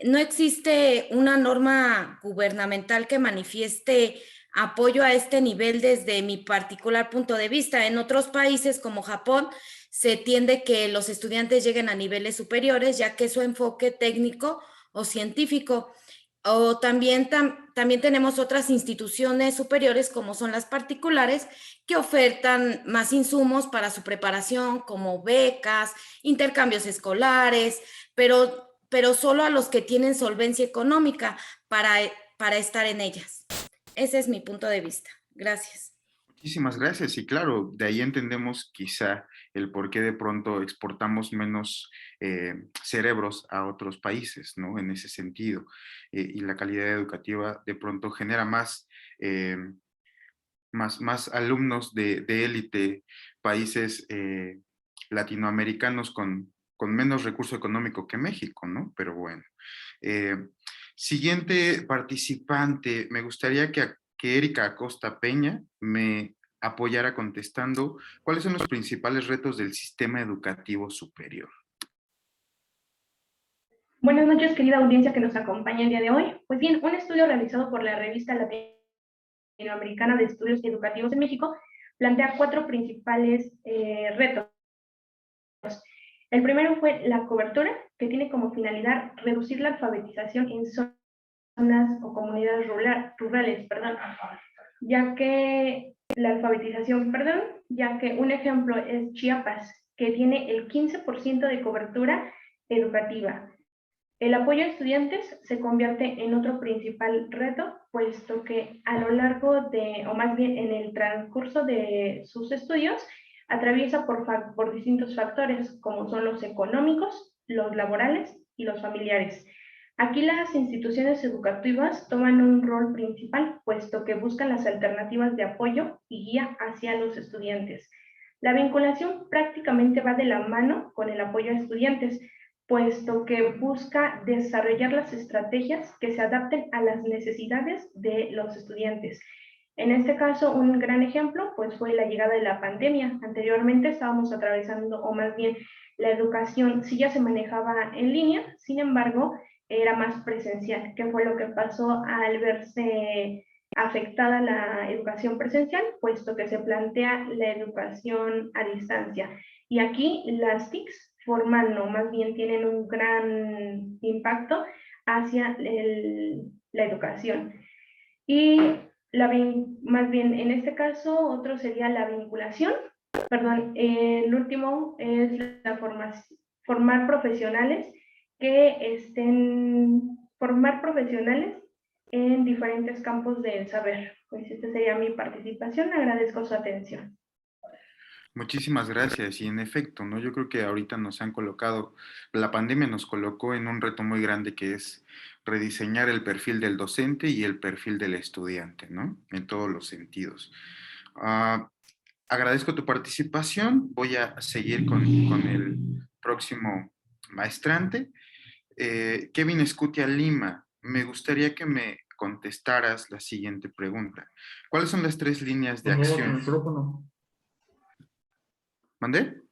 [SPEAKER 22] No existe una norma gubernamental que manifieste apoyo a este nivel desde mi particular punto de vista. En otros países como Japón, se tiende que los estudiantes lleguen a niveles superiores, ya que su enfoque técnico o científico. O también tenemos otras instituciones superiores, como son las particulares, que ofertan más insumos para su preparación, como becas, intercambios escolares, pero solo a los que tienen solvencia económica para estar en ellas. Ese es mi punto de vista. Gracias.
[SPEAKER 4] Muchísimas gracias. Y claro, de ahí entendemos quizá el por qué de pronto exportamos menos cerebros a otros países, ¿no? En ese sentido. Y la calidad educativa de pronto genera más alumnos de élite, países latinoamericanos con menos recurso económico que México, ¿no? Pero bueno. Siguiente participante, me gustaría que Erika Acosta Peña me apoyara contestando cuáles son los principales retos del sistema educativo superior.
[SPEAKER 1] Buenas noches, querida audiencia que nos acompaña el día de hoy. Pues bien, un estudio realizado por la revista latinoamericana de estudios educativos en México plantea 4 principales retos. El primero fue la cobertura, que tiene como finalidad reducir la alfabetización en zonas o comunidades rurales, ya que un ejemplo es Chiapas, que tiene el 15% de cobertura educativa. El apoyo a estudiantes se convierte en otro principal reto, puesto que a lo largo o más bien en el transcurso de sus estudios, atraviesa por distintos factores, como son los económicos, los laborales y los familiares. Aquí las instituciones educativas toman un rol principal, puesto que buscan las alternativas de apoyo y guía hacia los estudiantes. La vinculación prácticamente va de la mano con el apoyo a estudiantes, puesto que busca desarrollar las estrategias que se adapten a las necesidades de los estudiantes. En este caso, un gran ejemplo pues, fue la llegada de la pandemia. Anteriormente estábamos atravesando, o más bien la educación sí ya se manejaba en línea, sin embargo, era más presencial. ¿Qué fue lo que pasó al verse afectada la educación presencial? Puesto que se plantea la educación a distancia. Y aquí las TICs forman, o más bien tienen un gran impacto hacia la educación. Y más bien en este caso, otro sería la vinculación. El último es la formar profesionales en diferentes campos del saber. Pues esta sería mi participación. Agradezco su atención.
[SPEAKER 4] Muchísimas gracias. Y en efecto, ¿no? Yo creo que ahorita la pandemia nos colocó en un reto muy grande que es rediseñar el perfil del docente y el perfil del estudiante, ¿no? En todos los sentidos. Agradezco tu participación. Voy a seguir con el próximo maestrante. Kevin Escutia Lima, me gustaría que me contestaras la siguiente pregunta. ¿Cuáles son las 3 líneas de acción? ¿Mandé?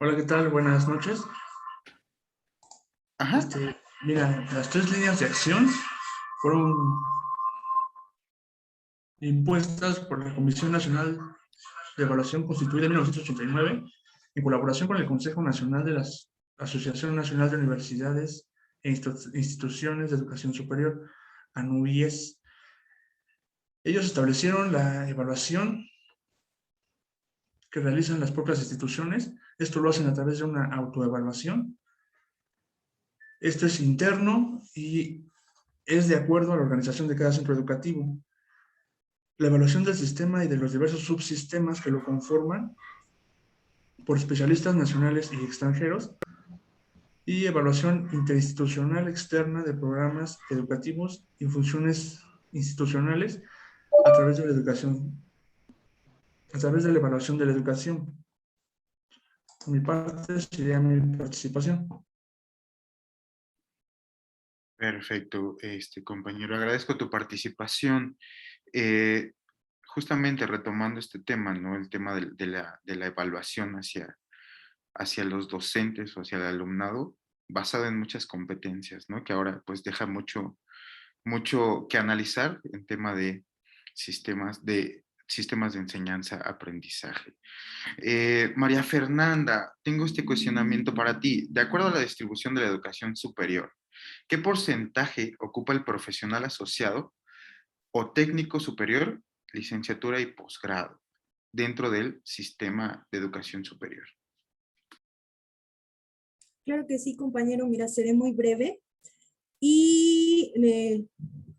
[SPEAKER 3] Hola, ¿qué tal? Buenas noches.
[SPEAKER 4] Ajá.
[SPEAKER 3] Mira, las 3 líneas de acción fueron impuestas por la Comisión Nacional de Evaluación constituida en 1989 en colaboración con el Consejo Nacional de la Asociación Nacional de Universidades e Instituciones de Educación Superior, ANUIES. Ellos establecieron la evaluación que realizan las propias instituciones. Esto lo hacen a través de una autoevaluación. Esto es interno y es de acuerdo a la organización de cada centro educativo. La evaluación del sistema y de los diversos subsistemas que lo conforman por especialistas nacionales y extranjeros, y evaluación interinstitucional externa de programas educativos y funciones institucionales a través de la evaluación de la educación. Por mi parte, sería mi participación.
[SPEAKER 4] Perfecto, compañero, agradezco tu participación. Justamente retomando este tema, ¿no? El tema de la evaluación hacia los docentes o hacia el alumnado, basado en muchas competencias, ¿no? Que ahora pues deja mucho que analizar en tema de sistemas de enseñanza-aprendizaje. María Fernanda, tengo este cuestionamiento para ti. De acuerdo a la distribución de la educación superior, ¿qué porcentaje ocupa el profesional asociado o técnico superior, licenciatura y posgrado dentro del sistema de educación superior?
[SPEAKER 6] Claro que sí, compañero. Mira, seré muy breve. Y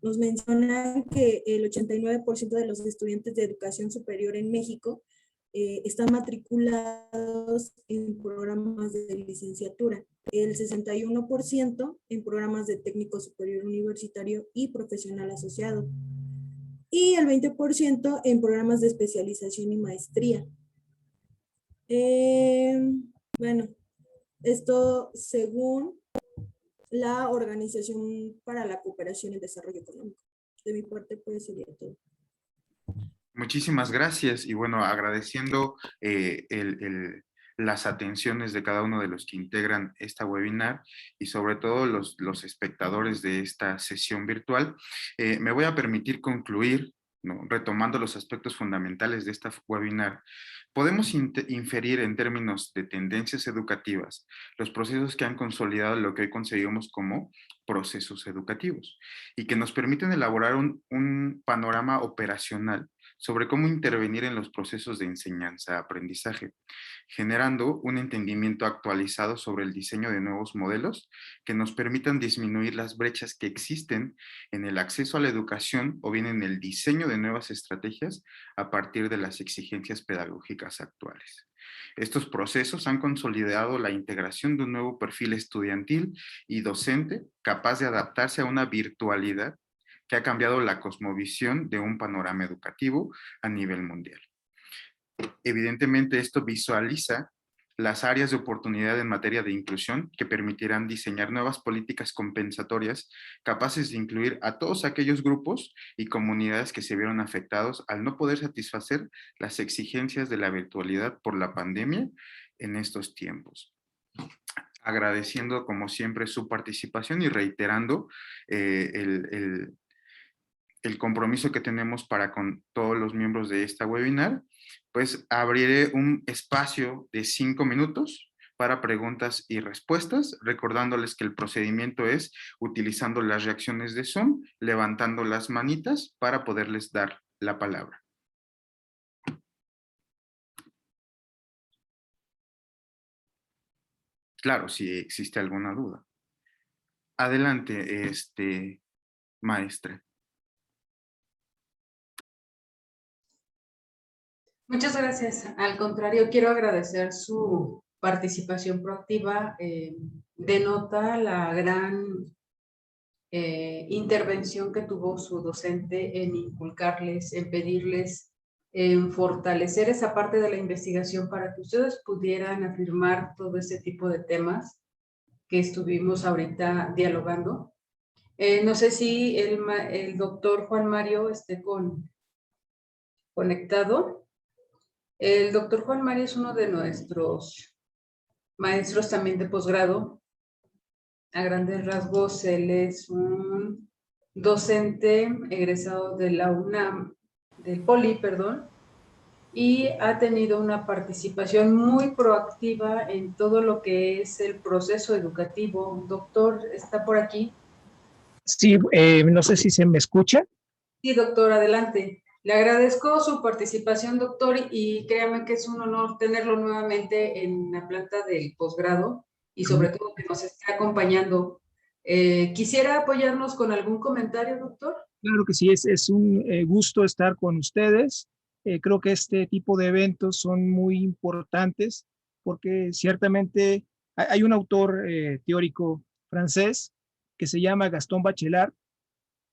[SPEAKER 6] nos mencionan que el 89% de los estudiantes de educación superior en México están matriculados en programas de licenciatura, el 61% en programas de técnico superior universitario y profesional asociado, y el 20% en programas de especialización y maestría. Bueno, esto según la Organización para la Cooperación y el Desarrollo Económico. De mi parte, pues sería todo.
[SPEAKER 4] Muchísimas gracias y bueno, agradeciendo las atenciones de cada uno de los que integran esta webinar y sobre todo los espectadores de esta sesión virtual. Me voy a permitir concluir, ¿no? Retomando los aspectos fundamentales de esta webinar. Podemos inferir en términos de tendencias educativas los procesos que han consolidado lo que hoy concebimos como procesos educativos y que nos permiten elaborar un panorama operacional sobre cómo intervenir en los procesos de enseñanza-aprendizaje, generando un entendimiento actualizado sobre el diseño de nuevos modelos que nos permitan disminuir las brechas que existen en el acceso a la educación o bien en el diseño de nuevas estrategias a partir de las exigencias pedagógicas actuales. Estos procesos han consolidado la integración de un nuevo perfil estudiantil y docente capaz de adaptarse a una virtualidad que ha cambiado la cosmovisión de un panorama educativo a nivel mundial. Evidentemente, esto visualiza las áreas de oportunidad en materia de inclusión que permitirán diseñar nuevas políticas compensatorias capaces de incluir a todos aquellos grupos y comunidades que se vieron afectados al no poder satisfacer las exigencias de la virtualidad por la pandemia en estos tiempos. Agradeciendo como siempre su participación y reiterando el compromiso que tenemos para con todos los miembros de esta webinar, pues abriré un espacio de 5 minutos para preguntas y respuestas, recordándoles que el procedimiento es utilizando las reacciones de Zoom, levantando las manitas para poderles dar la palabra. Claro, si existe alguna duda. Adelante, maestra.
[SPEAKER 7] Muchas gracias. Al contrario, quiero agradecer su participación proactiva. Denota la gran intervención que tuvo su docente en inculcarles, en pedirles, en fortalecer esa parte de la investigación para que ustedes pudieran afirmar todo ese tipo de temas que estuvimos ahorita dialogando. No sé si el doctor Juan Mario esté conectado. El doctor Juan Mario es uno de nuestros maestros también de posgrado. A grandes rasgos, él es un docente egresado de la UNAM, del Poli, perdón, y ha tenido una participación muy proactiva en todo lo que es el proceso educativo. Doctor, ¿está por aquí?
[SPEAKER 23] Sí, no sé si se me escucha.
[SPEAKER 7] Sí, doctor, adelante. Le agradezco su participación, doctor, y créame que es un honor tenerlo nuevamente en la planta del posgrado y sobre todo que nos esté acompañando. ¿Quisiera apoyarnos con algún comentario, doctor?
[SPEAKER 23] Claro que sí, es un gusto estar con ustedes. Creo que este tipo de eventos son muy importantes porque ciertamente hay un autor teórico francés que se llama Gaston Bachelard,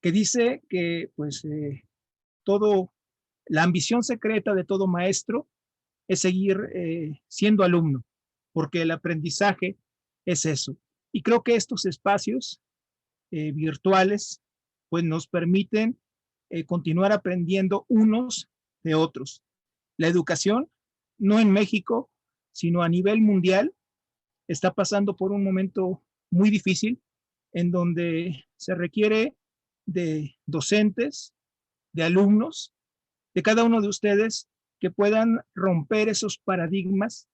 [SPEAKER 23] que dice que pues la ambición secreta de todo maestro es seguir siendo alumno. porque el aprendizaje es eso. Y creo que estos espacios virtuales pues nos permiten continuar aprendiendo unos de otros. La educación, no en México, sino a nivel mundial, está pasando por un momento muy difícil en donde se requiere de docentes, de alumnos, de cada uno de ustedes que puedan romper esos paradigmas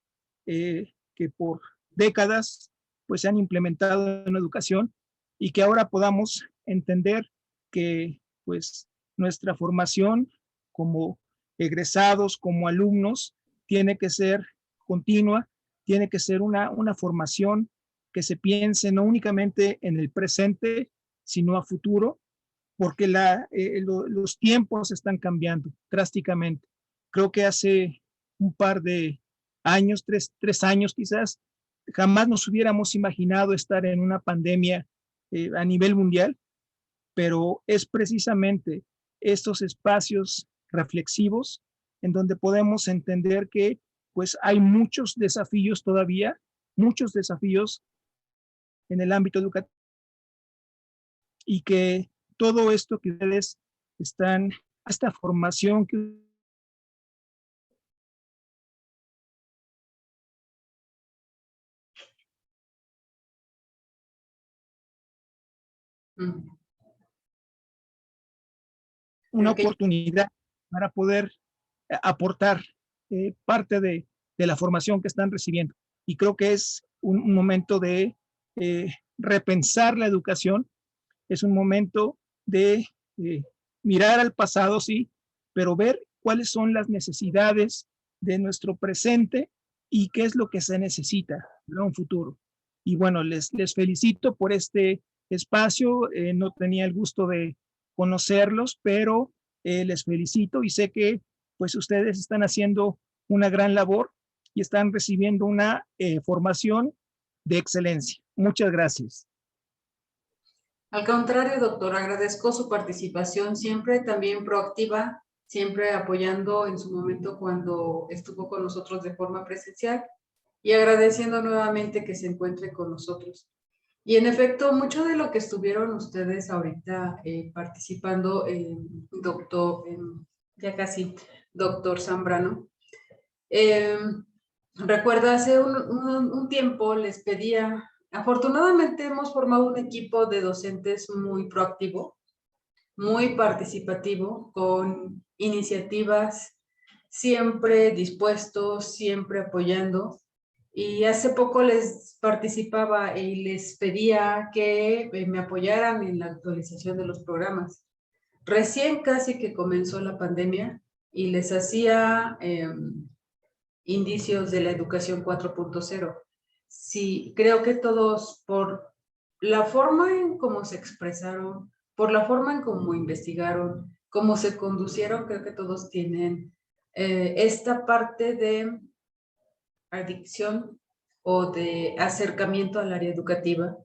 [SPEAKER 23] que por décadas pues se han implementado en la educación y que ahora podamos entender que pues nuestra formación como egresados, como alumnos, tiene que ser continua, tiene que ser una formación que se piense no únicamente en el presente, sino a futuro, porque los tiempos están cambiando drásticamente. Creo que hace un par de años, tres años quizás, jamás nos hubiéramos imaginado estar en una pandemia a nivel mundial, pero es precisamente estos espacios reflexivos en donde podemos entender que pues hay muchos desafíos todavía, muchos desafíos en el ámbito educativo y que todo esto que ustedes están, esta formación que una oportunidad para poder aportar parte de la formación que están recibiendo. Y creo que es un momento de repensar la educación, es un momento de mirar al pasado, sí, pero ver cuáles son las necesidades de nuestro presente y qué es lo que se necesita en un futuro. Y bueno, les felicito por este espacio, no tenía el gusto de conocerlos, pero les felicito y sé que pues ustedes están haciendo una gran labor y están recibiendo una formación de excelencia. Muchas gracias.
[SPEAKER 7] Al contrario, doctor, agradezco su participación siempre también proactiva, siempre apoyando en su momento cuando estuvo con nosotros de forma presencial y agradeciendo nuevamente que se encuentre con nosotros. Y en efecto, mucho de lo que estuvieron ustedes ahorita participando, doctor Zambrano, recuerda, hace un tiempo les pedía, afortunadamente hemos formado un equipo de docentes muy proactivo, muy participativo, con iniciativas, siempre dispuestos, siempre apoyando. Y hace poco les participaba y les pedía que me apoyaran en la actualización de los programas. Recién casi que comenzó la pandemia y les hacía indicios de la educación 4.0. Sí, creo que todos, por la forma en cómo se expresaron, por la forma en cómo investigaron, cómo se conducieron, creo que todos tienen esta parte de adicción o de acercamiento al área educativa.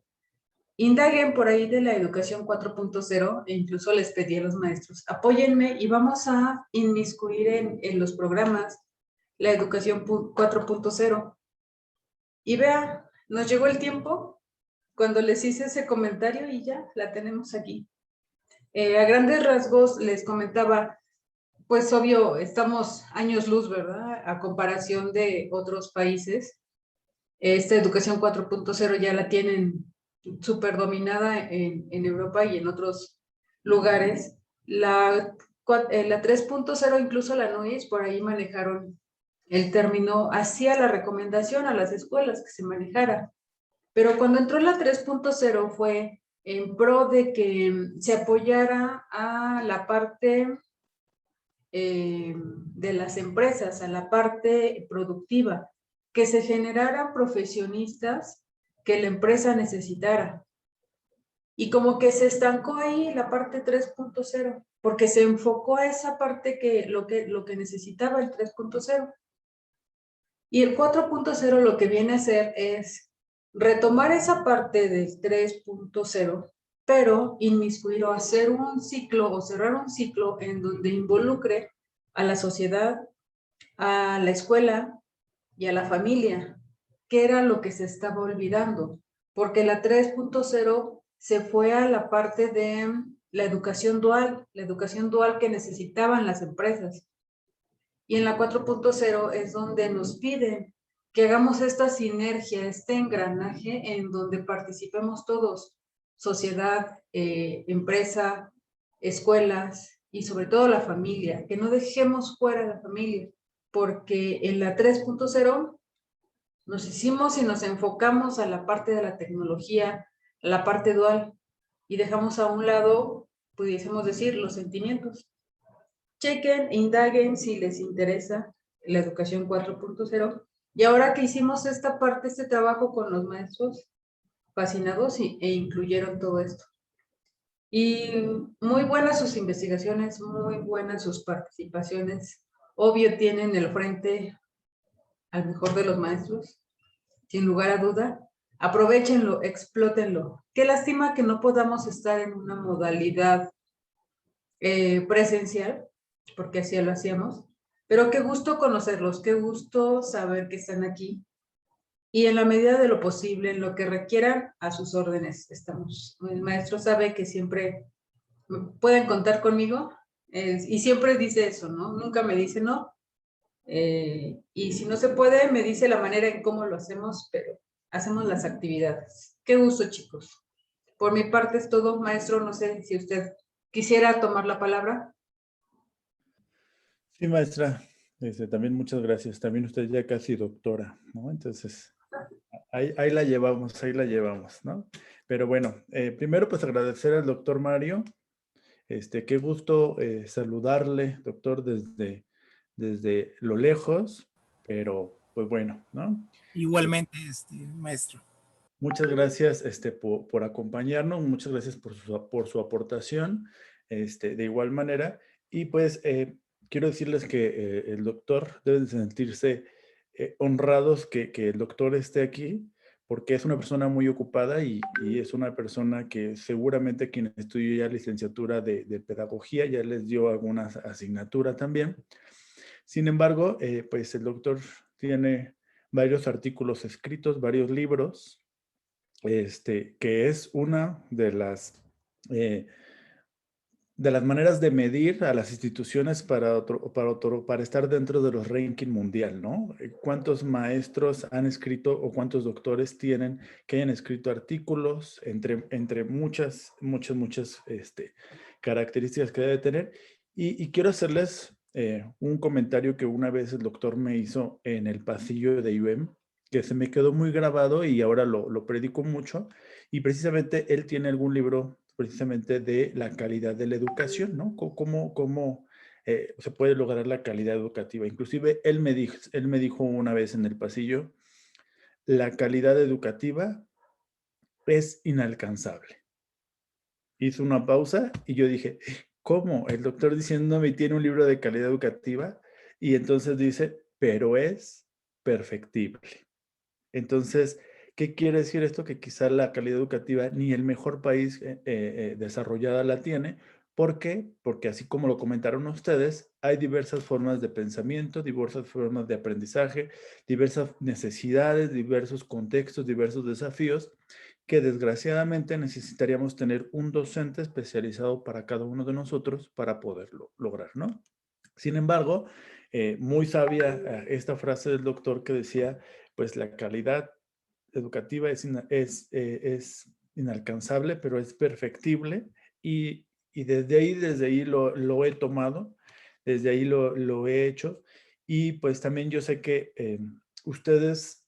[SPEAKER 7] Indaguen por ahí de la educación 4.0 e incluso les pedí a los maestros, apóyenme y vamos a inmiscuir en los programas la educación 4.0. Y vea, nos llegó el tiempo cuando les hice ese comentario y ya la tenemos aquí. A grandes rasgos les comentaba, pues obvio, estamos años luz, ¿verdad? A comparación de otros países. Esta educación 4.0 ya la tienen súper dominada en Europa y en otros lugares. La 3.0, incluso la NUIS, por ahí manejaron el término, hacía la recomendación a las escuelas que se manejara. Pero cuando entró la 3.0 fue en pro de que se apoyara a la parte de las empresas, a la parte productiva, que se generaran profesionistas que la empresa necesitara. Y como que se estancó ahí la parte 3.0, porque se enfocó a esa parte que lo que necesitaba el 3.0. Y el 4.0 lo que viene a hacer es retomar esa parte del 3.0, pero inmiscuir o hacer un ciclo o cerrar un ciclo en donde involucre a la sociedad, a la escuela y a la familia, qué era lo que se estaba olvidando, porque la 3.0 se fue a la parte de la educación dual que necesitaban las empresas. Y en la 4.0 es donde nos piden que hagamos esta sinergia, este engranaje en donde participemos todos, sociedad, empresa, escuelas y sobre todo la familia, que no dejemos fuera la familia, porque en la 3.0 nos hicimos y nos enfocamos a la parte de la tecnología, a la parte dual, y dejamos a un lado, pudiésemos decir, los sentimientos. Chequen, indaguen si les interesa la educación 4.0. Y ahora que hicimos esta parte, este trabajo con los maestros fascinados e incluyeron todo esto. Y muy buenas sus investigaciones, muy buenas sus participaciones. Obvio tienen el frente al mejor de los maestros, sin lugar a duda. Aprovechenlo, explótenlo. Qué lástima que no podamos estar en una modalidad presencial, porque así lo hacíamos, pero qué gusto conocerlos, qué gusto saber que están aquí y en la medida de lo posible, en lo que requieran, a sus órdenes estamos. El maestro sabe que siempre pueden contar conmigo y siempre dice eso, ¿no? Nunca me dice no. Y si no se puede, me dice la manera en cómo lo hacemos, pero hacemos las actividades. Qué gusto, chicos. Por mi parte es todo, maestro. No sé si usted quisiera tomar la palabra.
[SPEAKER 8] Sí, maestra. También muchas gracias. También usted ya casi doctora, ¿no? Entonces, ahí la llevamos, ¿no? Pero bueno, primero pues agradecer al doctor Mario. Qué gusto saludarle, doctor, desde lo lejos, pero pues bueno, ¿no?
[SPEAKER 9] Igualmente, maestro.
[SPEAKER 8] Muchas gracias por acompañarnos, muchas gracias por su aportación, de igual manera. Y pues quiero decirles que el doctor debe sentirse honrados que el doctor esté aquí, porque es una persona muy ocupada y es una persona que seguramente quien estudió ya licenciatura de pedagogía ya les dio alguna asignatura también. Sin embargo, pues el doctor tiene varios artículos escritos, varios libros, que es una de las maneras de medir a las instituciones para estar dentro de los ranking mundial, ¿no? ¿Cuántos maestros han escrito o cuántos doctores tienen que hayan escrito artículos entre muchas características que debe tener? Y quiero hacerles un comentario que una vez el doctor me hizo en el pasillo de UM, que se me quedó muy grabado y ahora lo predico mucho. Y precisamente él tiene algún libro precisamente de la calidad de la educación, ¿no? ¿Cómo se puede lograr la calidad educativa? Inclusive él me dijo una vez en el pasillo, la calidad educativa es inalcanzable. Hizo una pausa y yo dije, ¿cómo? El doctor diciéndome tiene un libro de calidad educativa y entonces dice, pero es perfectible. Entonces, ¿qué quiere decir esto? Que quizá la calidad educativa ni el mejor país desarrollada la tiene. ¿Por qué? Porque así como lo comentaron ustedes, hay diversas formas de pensamiento, diversas formas de aprendizaje, diversas necesidades, diversos contextos, diversos desafíos que desgraciadamente necesitaríamos tener un docente especializado para cada uno de nosotros para poderlo lograr, ¿no? Sin embargo, muy sabia esta frase del doctor que decía, pues la calidad educativa es inalcanzable, pero es perfectible y desde ahí lo he tomado, desde ahí lo he hecho y pues también yo sé que ustedes,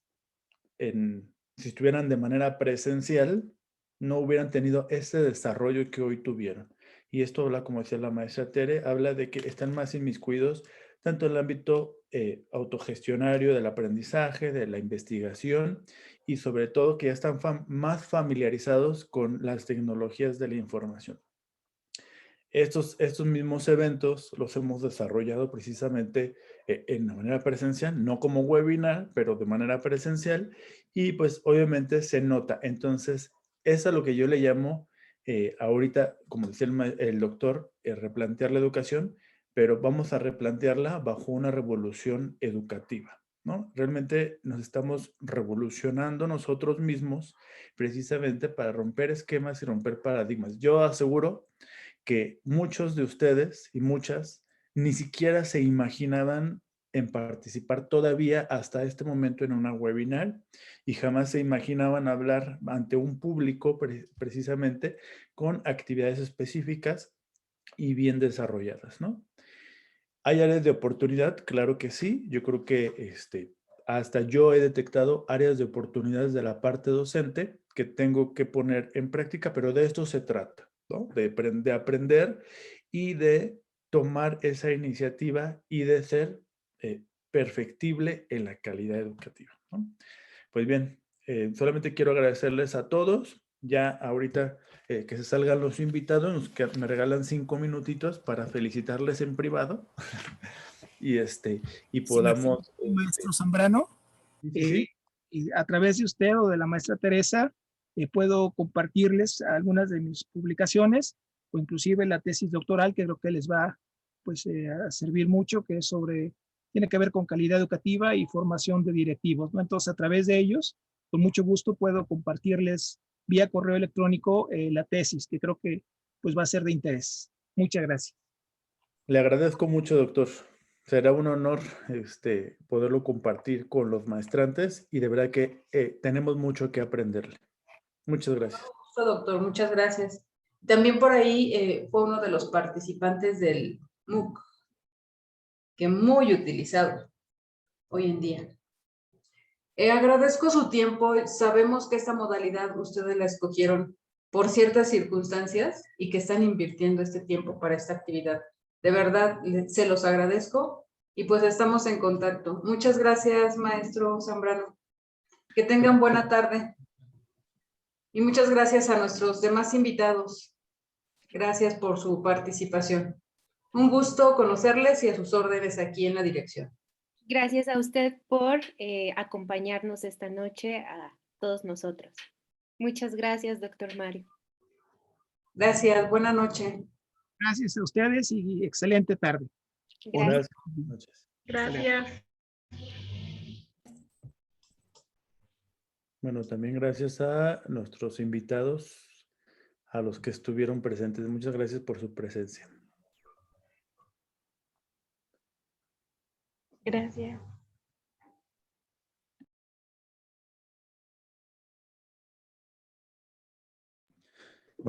[SPEAKER 8] si estuvieran de manera presencial, no hubieran tenido ese desarrollo que hoy tuvieron. Y esto habla, como decía la maestra Tere, habla de que están más inmiscuidos tanto en el ámbito autogestionario del aprendizaje, de la investigación y sobre todo que ya están más familiarizados con las tecnologías de la información. Estos mismos eventos los hemos desarrollado precisamente en la manera presencial, no como webinar, pero de manera presencial y pues obviamente se nota. Entonces, eso es lo que yo le llamo ahorita, como decía el doctor, replantear la educación, pero vamos a replantearla bajo una revolución educativa. ¿no? Realmente nos estamos revolucionando nosotros mismos precisamente para romper esquemas y romper paradigmas. Yo aseguro que muchos de ustedes y muchas ni siquiera se imaginaban en participar todavía hasta este momento en una webinar y jamás se imaginaban hablar ante un público precisamente con actividades específicas y bien desarrolladas, ¿no? ¿Hay áreas de oportunidad? Claro que sí. Yo creo que hasta yo he detectado áreas de oportunidades de la parte docente que tengo que poner en práctica, pero de esto se trata, ¿no? De aprender y de tomar esa iniciativa y de ser perfectible en la calidad educativa, ¿no? Pues bien, solamente quiero agradecerles a todos. Ya ahorita que se salgan los invitados, me regalan 5 minutitos para felicitarles en privado y podamos...
[SPEAKER 23] Maestro Zambrano,
[SPEAKER 8] sí.
[SPEAKER 23] y a través de usted o de la maestra Teresa, puedo compartirles algunas de mis publicaciones o inclusive la tesis doctoral que creo que les va pues, a servir mucho, que es tiene que ver con calidad educativa y formación de directivos, ¿no? Entonces, a través de ellos, con mucho gusto puedo compartirles vía correo electrónico la tesis, que creo que pues va a ser de interés. Muchas gracias.
[SPEAKER 8] Le agradezco mucho, doctor. Será un honor poderlo compartir con los maestrantes y de verdad que tenemos mucho que aprenderle. Muchas gracias.
[SPEAKER 7] Doctor, muchas gracias. También por ahí fue uno de los participantes del MOOC, que muy utilizado hoy en día. Agradezco su tiempo. Sabemos que esta modalidad ustedes la escogieron por ciertas circunstancias y que están invirtiendo este tiempo para esta actividad. De verdad, se los agradezco y pues estamos en contacto. Muchas gracias, maestro Zambrano. Que tengan buena tarde. Y muchas gracias a nuestros demás invitados. Gracias por su participación. Un gusto conocerles y a sus órdenes aquí en la dirección.
[SPEAKER 5] Gracias a usted por acompañarnos esta noche a todos nosotros. Muchas gracias, doctor Mario.
[SPEAKER 7] Gracias, buena noche.
[SPEAKER 23] Gracias a ustedes y excelente tarde.
[SPEAKER 5] Gracias.
[SPEAKER 8] Buenas noches.
[SPEAKER 11] Gracias.
[SPEAKER 8] Bueno, también gracias a nuestros invitados, a los que estuvieron presentes. Muchas gracias por su presencia.
[SPEAKER 1] Gracias.